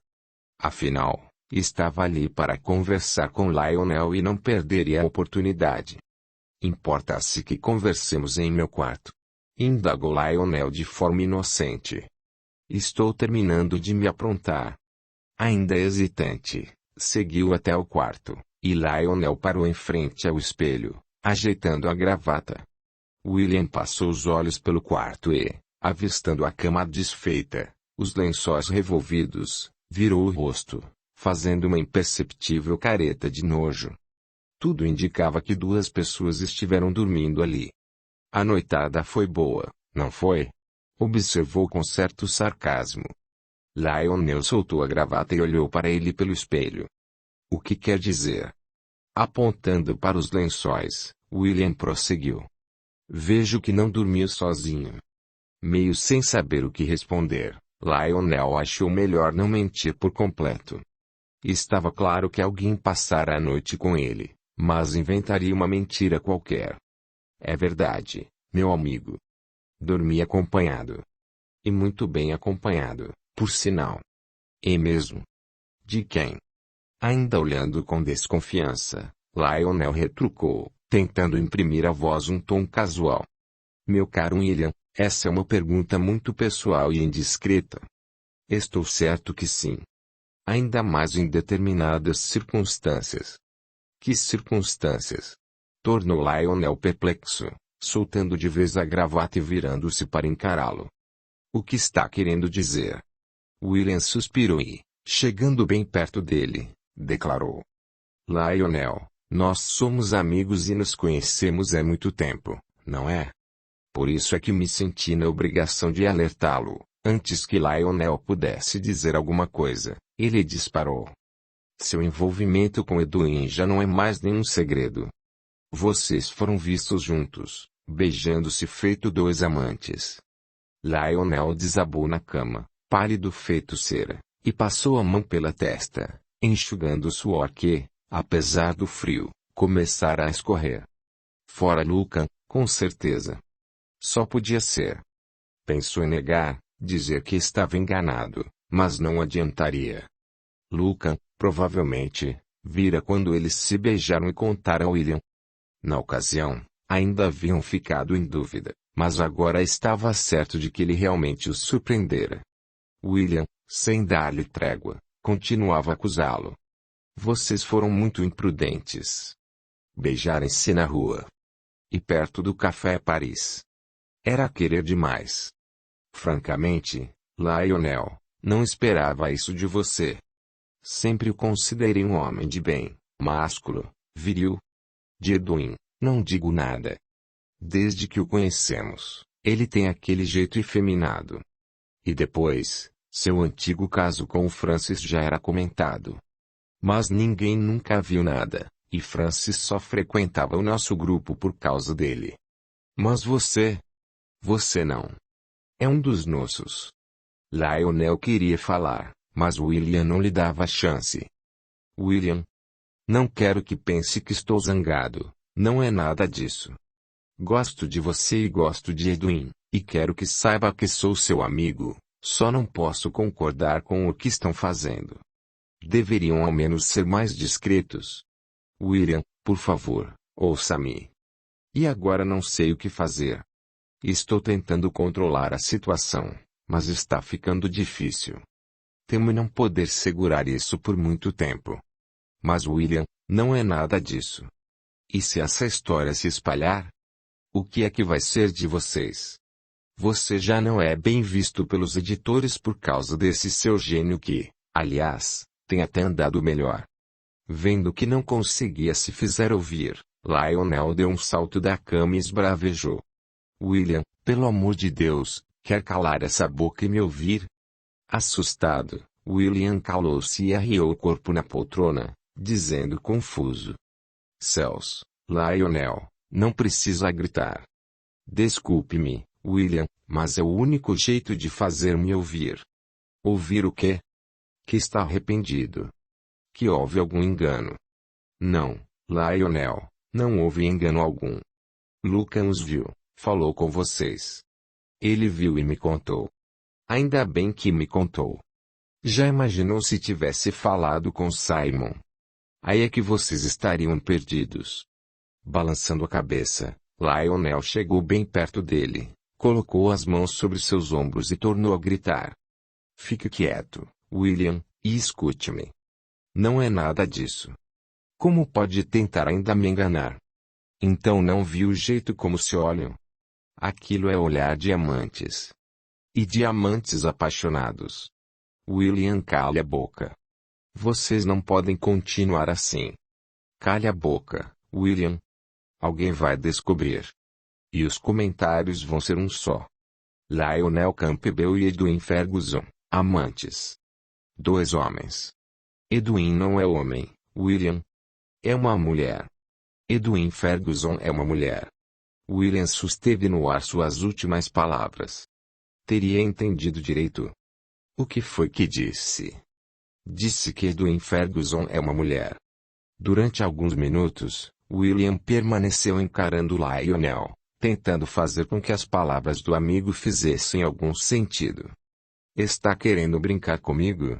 Afinal, estava ali para conversar com Lionel e não perderia a oportunidade. Importa-se que conversemos em meu quarto? Indagou Lionel de forma inocente. Estou terminando de me aprontar. Ainda hesitante, seguiu até o quarto, e Lionel parou em frente ao espelho, ajeitando a gravata. William passou os olhos pelo quarto e, avistando a cama desfeita, os lençóis revolvidos, virou o rosto, fazendo uma imperceptível careta de nojo. Tudo indicava que duas pessoas estiveram dormindo ali. A noitada foi boa, não foi? Observou com certo sarcasmo. Lionel soltou a gravata e olhou para ele pelo espelho. O que quer dizer? Apontando para os lençóis, William prosseguiu. Vejo que não dormiu sozinho. Meio sem saber o que responder, Lionel achou melhor não mentir por completo. Estava claro que alguém passara a noite com ele, mas inventaria uma mentira qualquer. É verdade, meu amigo. Dormi acompanhado. E muito bem acompanhado, por sinal. E mesmo? De quem? Ainda olhando com desconfiança, Lionel retrucou, tentando imprimir à voz um tom casual. Meu caro William, essa é uma pergunta muito pessoal e indiscreta. Estou certo que sim. Ainda mais em determinadas circunstâncias. Que circunstâncias? Tornou Lionel perplexo, soltando de vez a gravata e virando-se para encará-lo. O que está querendo dizer? William suspirou e, chegando bem perto dele, declarou. Lionel, nós somos amigos e nos conhecemos há muito tempo, não é? Por isso é que me senti na obrigação de alertá-lo. Antes que Lionel pudesse dizer alguma coisa, ele disparou. Seu envolvimento com Edwin já não é mais nenhum segredo. Vocês foram vistos juntos, beijando-se feito dois amantes. Lionel desabou na cama, pálido feito cera, e passou a mão pela testa, enxugando o suor que, apesar do frio, começara a escorrer. Fora Luca, com certeza. Só podia ser. Pensou em negar, dizer que estava enganado, mas não adiantaria. Luca, provavelmente, vira quando eles se beijaram e contara a William. Na ocasião, ainda haviam ficado em dúvida, mas agora estava certo de que ele realmente os surpreendera. William, sem dar-lhe trégua, continuava a acusá-lo. Vocês foram muito imprudentes. Beijarem-se na rua. E perto do Café Paris. Era querer demais. Francamente, Lionel, não esperava isso de você. Sempre o considerei um homem de bem, másculo, viril. De Edwin, não digo nada. Desde que o conhecemos, ele tem aquele jeito efeminado. E depois, Seu antigo caso com o Francis já era comentado. Mas ninguém nunca viu nada, e Francis só frequentava o nosso grupo por causa dele. Mas você não. É um dos nossos. Lionel queria falar, mas William não lhe dava chance. William, não quero que pense que estou zangado, não é nada disso. Gosto de você e gosto de Edwin, e quero que saiba que sou seu amigo, só não posso concordar com o que estão fazendo. Deveriam ao menos ser mais discretos. William, por favor, ouça-me. E agora não sei o que fazer. Estou tentando controlar a situação, mas está ficando difícil. Temo não poder segurar isso por muito tempo. Mas William, não é nada disso. E se essa história se espalhar? O que é que vai ser de vocês? Você já não é bem visto pelos editores por causa desse seu gênio que, aliás, tem até andado melhor. Vendo que não conseguia se fizer ouvir, Lionel deu um salto da cama e esbravejou. William, pelo amor de Deus, quer calar essa boca e me ouvir? Assustado, William calou-se e arriou o corpo na poltrona, dizendo confuso. Céus, Lionel, não precisa gritar. Desculpe-me, William, mas é o único jeito de fazer-me ouvir. Ouvir o quê? Que está arrependido. Que houve algum engano. Não, Lionel, não houve engano algum. Lucan os viu, falou com vocês. Ele viu e me contou. Ainda bem que me contou. Já imaginou se tivesse falado com Simon? Aí é que vocês estariam perdidos. Balançando a cabeça, Lionel chegou bem perto dele, colocou as mãos sobre seus ombros e tornou a gritar. Fique quieto, William, e escute-me. Não é nada disso. Como pode tentar ainda me enganar? Então não viu o jeito como se olham? Aquilo é olhar diamantes. E diamantes apaixonados. William, cale a boca. Vocês não podem continuar assim. Cale a boca, William. Alguém vai descobrir. E os comentários vão ser um só. Lionel Campbell e Edwin Ferguson, amantes. Dois homens. Edwin não é homem, William. É uma mulher. Edwin Ferguson é uma mulher. William susteve no ar suas últimas palavras. Teria entendido direito. O que foi que disse? Disse que Edwin Ferguson é uma mulher. Durante alguns minutos, William permaneceu encarando Lionel, tentando fazer com que as palavras do amigo fizessem algum sentido. Está querendo brincar comigo?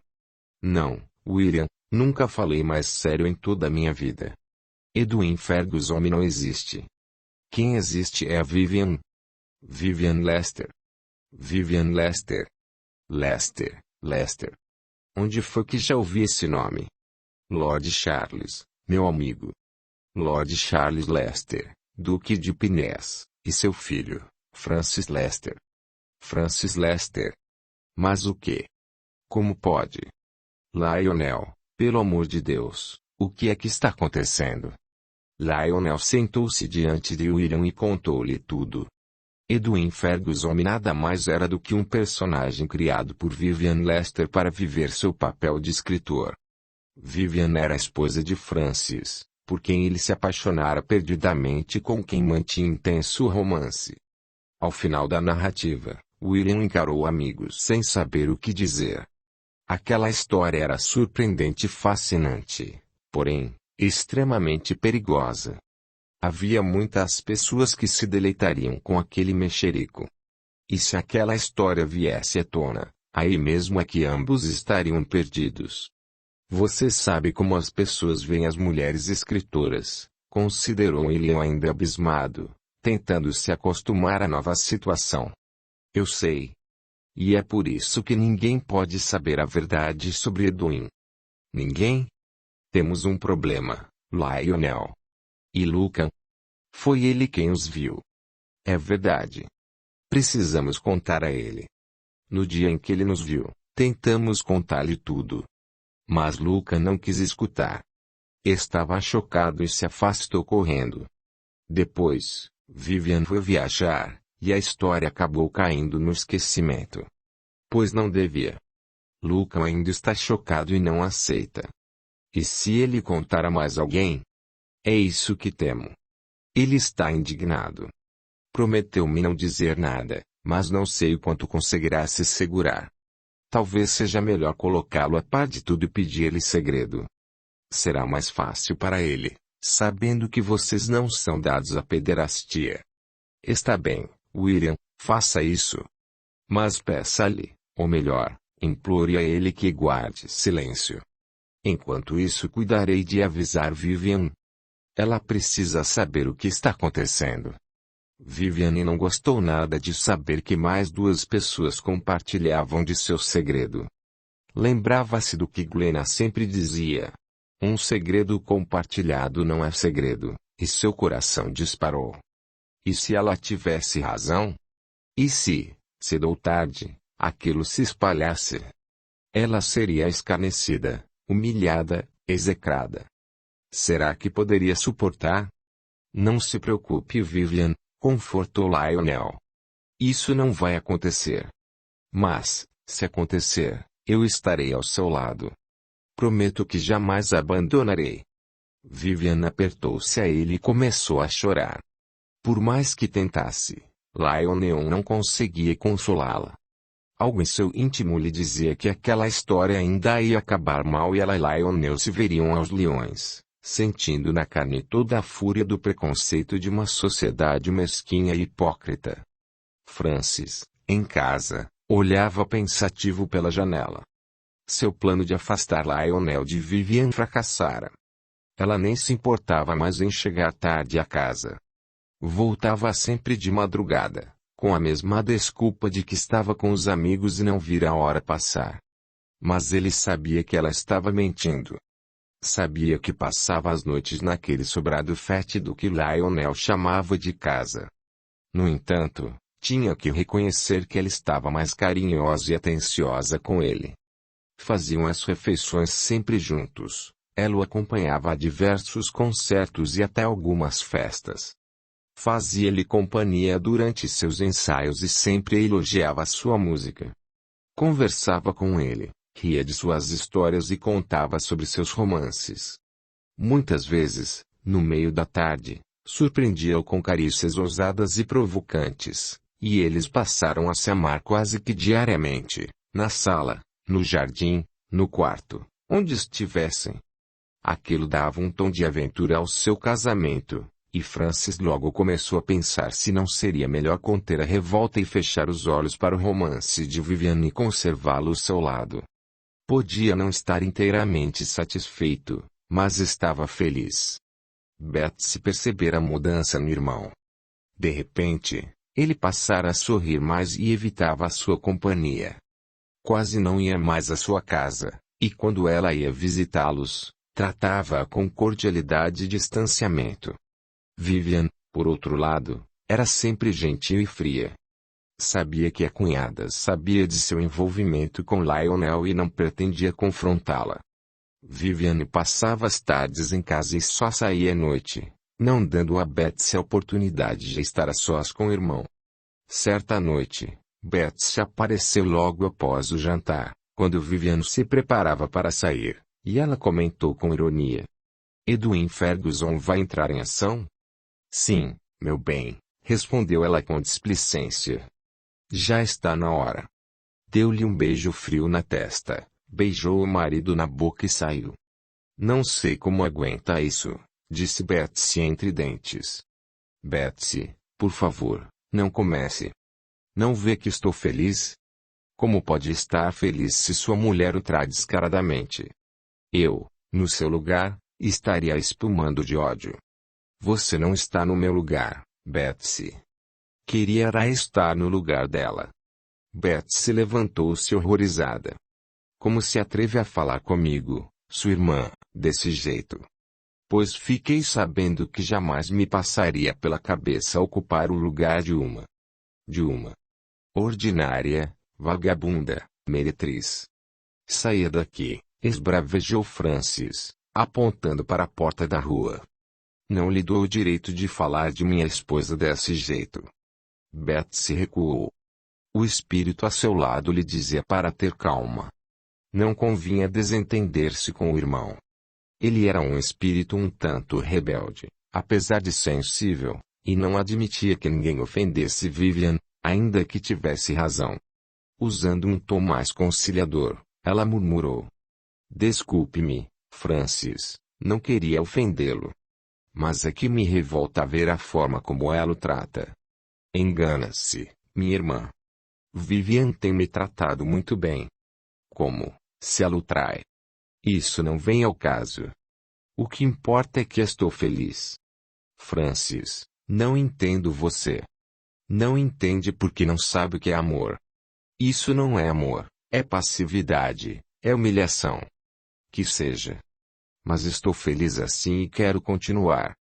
Não, William, nunca falei mais sério em toda a minha vida. Edwin Ferguson não existe. Quem existe é a Vivian. Vivian Lester. Vivian Lester. Lester. Onde foi que já ouvi esse nome? Lord Charles, meu amigo. Lord Charles Lester, Duque de Pinés, e seu filho, Francis Lester. Francis Lester. Mas o quê? Como pode? Lionel, pelo amor de Deus, o que é que está acontecendo? Lionel sentou-se diante de William e contou-lhe tudo. Edwin Ferguson nada mais era do que um personagem criado por Vivian Lester para viver seu papel de escritor. Vivian era a esposa de Francis, por quem ele se apaixonara perdidamente e com quem mantinha intenso romance. Ao final da narrativa, William encarou amigos sem saber o que dizer. Aquela história era surpreendente e fascinante, porém, extremamente perigosa. Havia muitas pessoas que se deleitariam com aquele mexerico. E se aquela história viesse à tona, aí mesmo é que ambos estariam perdidos. Você sabe como as pessoas veem as mulheres escritoras, considerou ele ainda abismado, tentando se acostumar à nova situação. Eu sei. E é por isso que ninguém pode saber a verdade sobre Edwin. Ninguém? Temos um problema, Lionel. E Lucan? Foi ele quem os viu. É verdade. Precisamos contar a ele. No dia em que ele nos viu, tentamos contar-lhe tudo. Mas Lucan não quis escutar. Estava chocado e se afastou correndo. Depois, Vivian foi viajar, e a história acabou caindo no esquecimento. Pois não devia. Luca ainda está chocado e não aceita. E se ele contar a mais alguém? É isso que temo. Ele está indignado. Prometeu-me não dizer nada, mas não sei o quanto conseguirá se segurar. Talvez seja melhor colocá-lo a par de tudo e pedir-lhe segredo. Será mais fácil para ele, sabendo que vocês não são dados à pederastia. Está bem, William, faça isso. Mas peça-lhe, ou melhor, implore a ele que guarde silêncio. Enquanto isso, cuidarei de avisar Vivian. Ela precisa saber o que está acontecendo. Viviane não gostou nada de saber que mais duas pessoas compartilhavam de seu segredo. Lembrava-se do que Glenna sempre dizia. Um segredo compartilhado não é segredo, e seu coração disparou. E se ela tivesse razão? E se, cedo ou tarde, aquilo se espalhasse? Ela seria escarnecida, humilhada, execrada. Será que poderia suportar? Não se preocupe, Vivian, confortou Lionel. Isso não vai acontecer. Mas, se acontecer, eu estarei ao seu lado. Prometo que jamais a abandonarei. Vivian apertou-se a ele e começou a chorar. Por mais que tentasse, Lionel não conseguia consolá-la. Algo em seu íntimo lhe dizia que aquela história ainda ia acabar mal e ela e Lionel se veriam aos leões, sentindo na carne toda a fúria do preconceito de uma sociedade mesquinha e hipócrita. Francis, em casa, olhava pensativo pela janela. Seu plano de afastar Lionel de Vivian fracassara. Ela nem se importava mais em chegar tarde à casa. Voltava sempre de madrugada, com a mesma desculpa de que estava com os amigos e não vira a hora passar. Mas ele sabia que ela estava mentindo. Sabia que passava as noites naquele sobrado fétido que Lionel chamava de casa. No entanto, tinha que reconhecer que ela estava mais carinhosa e atenciosa com ele. Faziam as refeições sempre juntos. Ela o acompanhava a diversos concertos e até algumas festas. Fazia-lhe companhia durante seus ensaios e sempre elogiava sua música. Conversava com ele, ria de suas histórias e contava sobre seus romances. Muitas vezes, no meio da tarde, surpreendia-o com carícias ousadas e provocantes, e eles passaram a se amar quase que diariamente, na sala, no jardim, no quarto, onde estivessem. Aquilo dava um tom de aventura ao seu casamento, e Francis logo começou a pensar se não seria melhor conter a revolta e fechar os olhos para o romance de Viviane e conservá-lo ao seu lado. Podia não estar inteiramente satisfeito, mas estava feliz. Betsy percebera a mudança no irmão. De repente, ele passara a sorrir mais e evitava a sua companhia. Quase não ia mais à sua casa, e quando ela ia visitá-los, tratava-a com cordialidade e distanciamento. Vivian, por outro lado, era sempre gentil e fria. Sabia que a cunhada sabia de seu envolvimento com Lionel e não pretendia confrontá-la. Vivian passava as tardes em casa e só saía à noite, não dando a Betsy a oportunidade de estar a sós com o irmão. Certa noite, Betsy apareceu logo após o jantar, quando Vivian se preparava para sair, e ela comentou com ironia: "Edwin Ferguson vai entrar em ação?" "Sim, meu bem", respondeu ela com displicência. "Já está na hora." Deu-lhe um beijo frio na testa, beijou o marido na boca e saiu. "Não sei como aguenta isso", disse Betsy entre dentes. "Betsy, por favor, não comece. Não vê que estou feliz? Como pode estar feliz se sua mulher o trai descaradamente? Eu, no seu lugar, estaria espumando de ódio. Você não está no meu lugar, Betsy." Queria estar no lugar dela. Betsy levantou-se horrorizada. "Como se atreve a falar comigo, sua irmã, desse jeito?" "Pois fiquei sabendo que jamais me passaria pela cabeça ocupar o lugar de uma ordinária, vagabunda, meretriz." "Saia daqui", esbravejou Francis, apontando para a porta da rua. "Não lhe dou o direito de falar de minha esposa desse jeito." Betsy recuou. O espírito a seu lado lhe dizia para ter calma. Não convinha desentender-se com o irmão. Ele era um espírito um tanto rebelde, apesar de sensível, e não admitia que ninguém ofendesse Vivian, ainda que tivesse razão. Usando um tom mais conciliador, ela murmurou: "Desculpe-me, Francis, não queria ofendê-lo. Mas é que me revolta ver a forma como ela o trata. Engana-se, minha irmã. Vivian tem me tratado muito bem. Como, se ela o trai? Isso não vem ao caso. O que importa é que estou feliz. Francis, não entendo você. Não entende porque não sabe o que é amor. Isso não é amor, é passividade, é humilhação. Que seja. Mas estou feliz assim e quero continuar.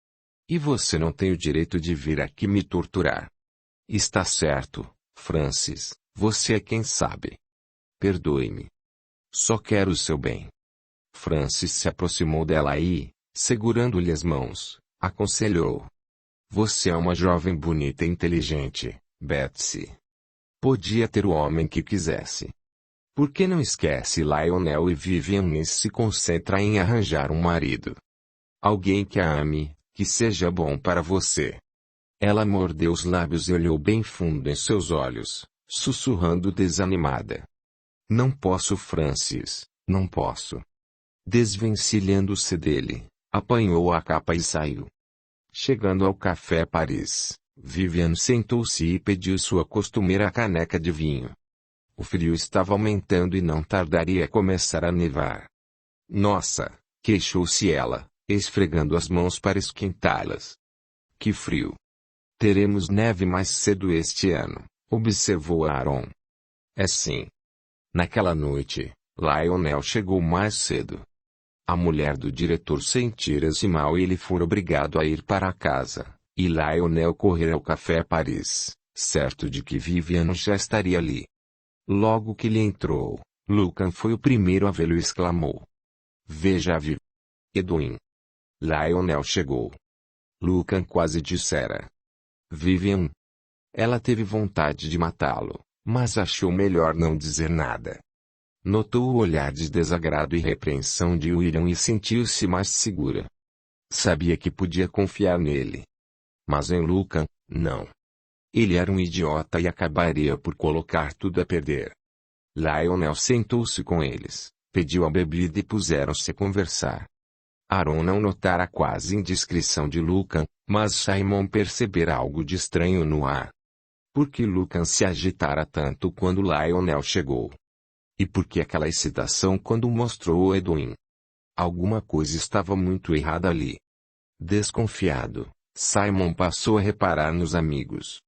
E você não tem o direito de vir aqui me torturar. Está certo, Francis, você é quem sabe. Perdoe-me. Só quero o seu bem." Francis se aproximou dela e, segurando-lhe as mãos, aconselhou: "Você é uma jovem bonita e inteligente, Betsy. Podia ter o homem que quisesse. Por que não esquece Lionel e Vivian e se concentra em arranjar um marido? Alguém que a ame, que seja bom para você." Ela mordeu os lábios e olhou bem fundo em seus olhos, sussurrando desanimada: "Não posso, Francis, não posso." Desvencilhando-se dele, apanhou a capa e saiu. Chegando ao Café Paris, Vivian sentou-se e pediu sua costumeira caneca de vinho. O frio estava aumentando e não tardaria a começar a nevar. "Nossa!" queixou-se ela, esfregando as mãos para esquentá-las. "Que frio! Teremos neve mais cedo este ano", observou Aaron. "É sim." Naquela noite, Lionel chegou mais cedo. A mulher do diretor sentira-se mal e ele foi obrigado a ir para casa, e Lionel correu ao Café Paris, certo de que Vivian já estaria ali. Logo que ele entrou, Lucan foi o primeiro a vê-lo e exclamou: "Veja a Viv. Edwin." Lionel chegou. Lucan quase dissera: "Vivian." Ela teve vontade de matá-lo, mas achou melhor não dizer nada. Notou o olhar de desagrado e repreensão de William e sentiu-se mais segura. Sabia que podia confiar nele. Mas em Lucan, não. Ele era um idiota e acabaria por colocar tudo a perder. Lionel sentou-se com eles, pediu a bebida e puseram-se a conversar. Aaron não notara a quase indiscrição de Lucan, mas Simon percebera algo de estranho no ar. Por que Lucan se agitara tanto quando Lionel chegou? E por que aquela excitação quando mostrou Edwin? Alguma coisa estava muito errada ali. Desconfiado, Simon passou a reparar nos amigos.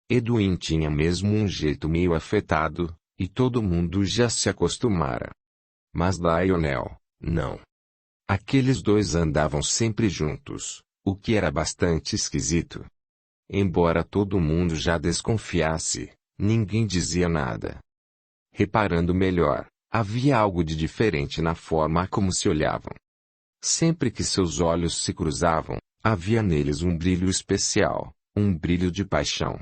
Edwin tinha mesmo um jeito meio afetado, e todo mundo já se acostumara. Mas Lionel, não. Aqueles dois andavam sempre juntos, o que era bastante esquisito. Embora todo mundo já desconfiasse, ninguém dizia nada. Reparando melhor, havia algo de diferente na forma como se olhavam. Sempre que seus olhos se cruzavam, havia neles um brilho especial, um brilho de paixão.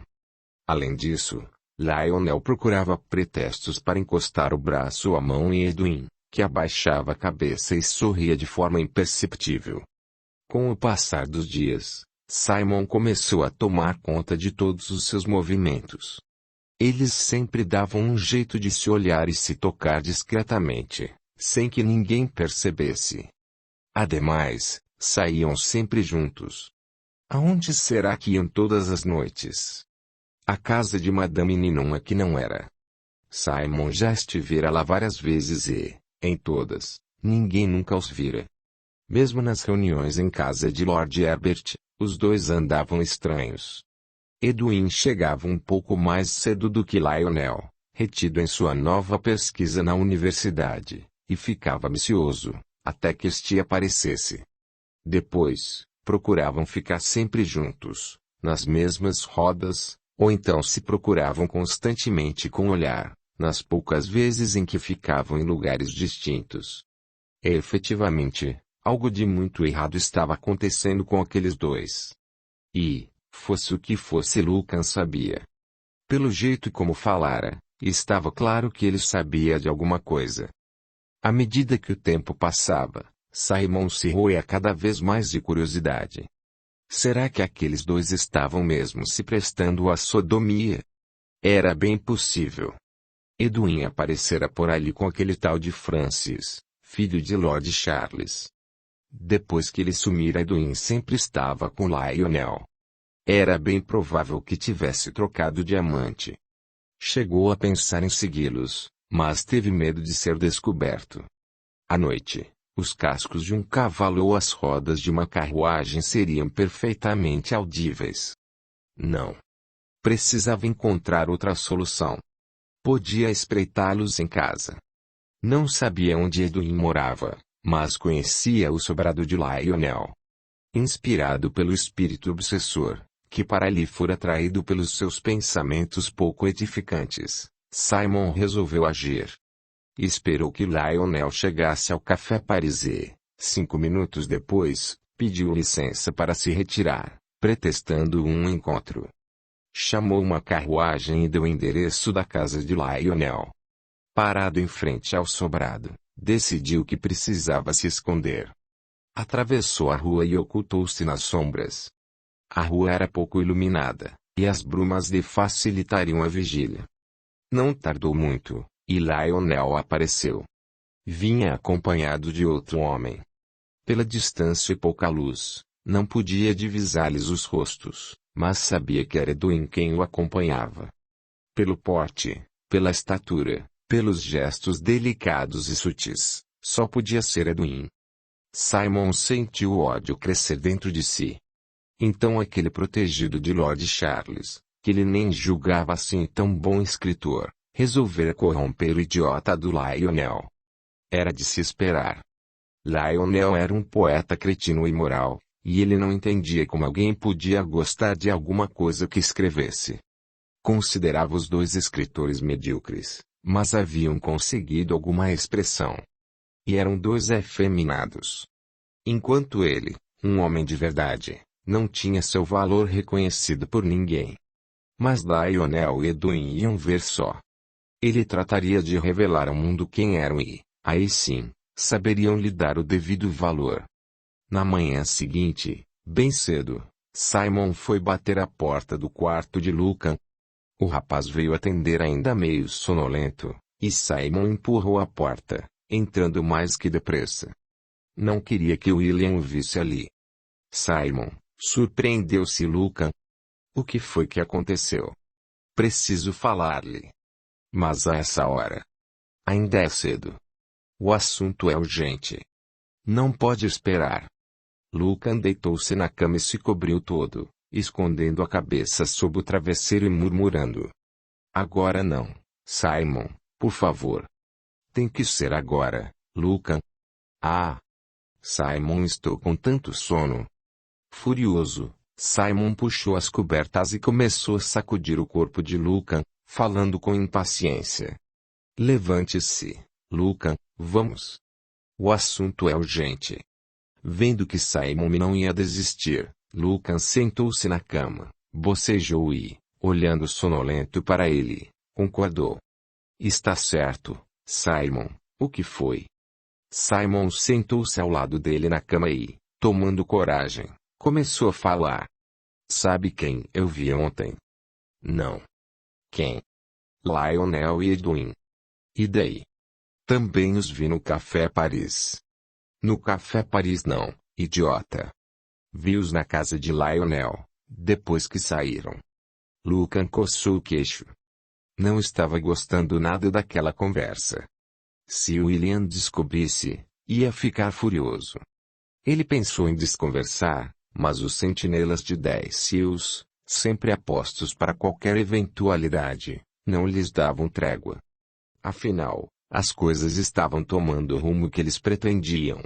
Além disso, Lionel procurava pretextos para encostar o braço ou a mão em Edwin, que abaixava a cabeça e sorria de forma imperceptível. Com o passar dos dias, Simon começou a tomar conta de todos os seus movimentos. Eles sempre davam um jeito de se olhar e se tocar discretamente, sem que ninguém percebesse. Ademais, saíam sempre juntos. Aonde será que iam todas as noites? A casa de Madame Ninon é que não era. Simon já estivera lá várias vezes e, em todas, ninguém nunca os vira. Mesmo nas reuniões em casa de Lord Herbert, os dois andavam estranhos. Edwin chegava um pouco mais cedo do que Lionel, retido em sua nova pesquisa na universidade, e ficava ambicioso, até que este aparecesse. Depois, procuravam ficar sempre juntos, nas mesmas rodas, ou então se procuravam constantemente com o olhar, nas poucas vezes em que ficavam em lugares distintos. E efetivamente, algo de muito errado estava acontecendo com aqueles dois. E, fosse o que fosse, Lucan sabia. Pelo jeito como falara, estava claro que ele sabia de alguma coisa. À medida que o tempo passava, Simon se roía cada vez mais de curiosidade. Será que aqueles dois estavam mesmo se prestando à sodomia? Era bem possível. Edwin aparecera por ali com aquele tal de Francis, filho de Lord Charles. Depois que ele sumira, Edwin sempre estava com Lionel. Era bem provável que tivesse trocado de amante. Chegou a pensar em segui-los, mas teve medo de ser descoberto. À noite, os cascos de um cavalo ou as rodas de uma carruagem seriam perfeitamente audíveis. Não. Precisava encontrar outra solução. Podia espreitá-los em casa. Não sabia onde Edwin morava, mas conhecia o sobrado de Lionel. Inspirado pelo espírito obsessor, que para ali fora atraído pelos seus pensamentos pouco edificantes, Simon resolveu agir. Esperou que Lionel chegasse ao Café Paris e, 5 minutos depois, pediu licença para se retirar, pretextando um encontro. Chamou uma carruagem e deu o endereço da casa de Lionel. Parado em frente ao sobrado, decidiu que precisava se esconder. Atravessou a rua e ocultou-se nas sombras. A rua era pouco iluminada, e as brumas lhe facilitariam a vigília. Não tardou muito, e Lionel apareceu. Vinha acompanhado de outro homem. Pela distância e pouca luz, não podia divisar-lhes os rostos, mas sabia que era Edwin quem o acompanhava. Pelo porte, pela estatura, pelos gestos delicados e sutis, só podia ser Edwin. Simon sentiu o ódio crescer dentro de si. Então aquele protegido de Lord Charles, que ele nem julgava assim tão bom escritor, resolvera corromper o idiota do Lionel. Era de se esperar. Lionel era um poeta cretino e imoral, e ele não entendia como alguém podia gostar de alguma coisa que escrevesse. Considerava os dois escritores medíocres, mas haviam conseguido alguma expressão. E eram dois efeminados. Enquanto ele, um homem de verdade, não tinha seu valor reconhecido por ninguém. Mas Lionel e Edwin iam ver só. Ele trataria de revelar ao mundo quem eram e, aí sim, saberiam lhe dar o devido valor. Na manhã seguinte, bem cedo, Simon foi bater à porta do quarto de Lucan. O rapaz veio atender ainda meio sonolento, e Simon empurrou a porta, entrando mais que depressa. Não queria que William o visse ali. Simon, surpreendeu-se Lucan. O que foi que aconteceu? Preciso falar-lhe. Mas a essa hora. Ainda é cedo. O assunto é urgente. Não pode esperar. Lucan deitou-se na cama e se cobriu todo, escondendo a cabeça sob o travesseiro e murmurando. Agora não, Simon, por favor. Tem que ser agora, Lucan. Ah! Simon, estou com tanto sono. Furioso, Simon puxou as cobertas e começou a sacudir o corpo de Lucan, falando com impaciência. Levante-se, Lucan, vamos. O assunto é urgente. Vendo que Simon não ia desistir, Lucan sentou-se na cama, bocejou e, olhando sonolento para ele, concordou. Está certo, Simon, o que foi? Simon sentou-se ao lado dele na cama e, tomando coragem, começou a falar. Sabe quem eu vi ontem? Não. Quem? Lionel e Edwin. E daí? Também os vi no Café Paris. No Café Paris não, idiota. Vi-os na casa de Lionel, depois que saíram. Lucan coçou o queixo. Não estava gostando nada daquela conversa. Se William descobrisse, ia ficar furioso. Ele pensou em desconversar, mas os sentinelas de 10 seals, sempre apostos para qualquer eventualidade, não lhes davam trégua. Afinal, as coisas estavam tomando o rumo que eles pretendiam.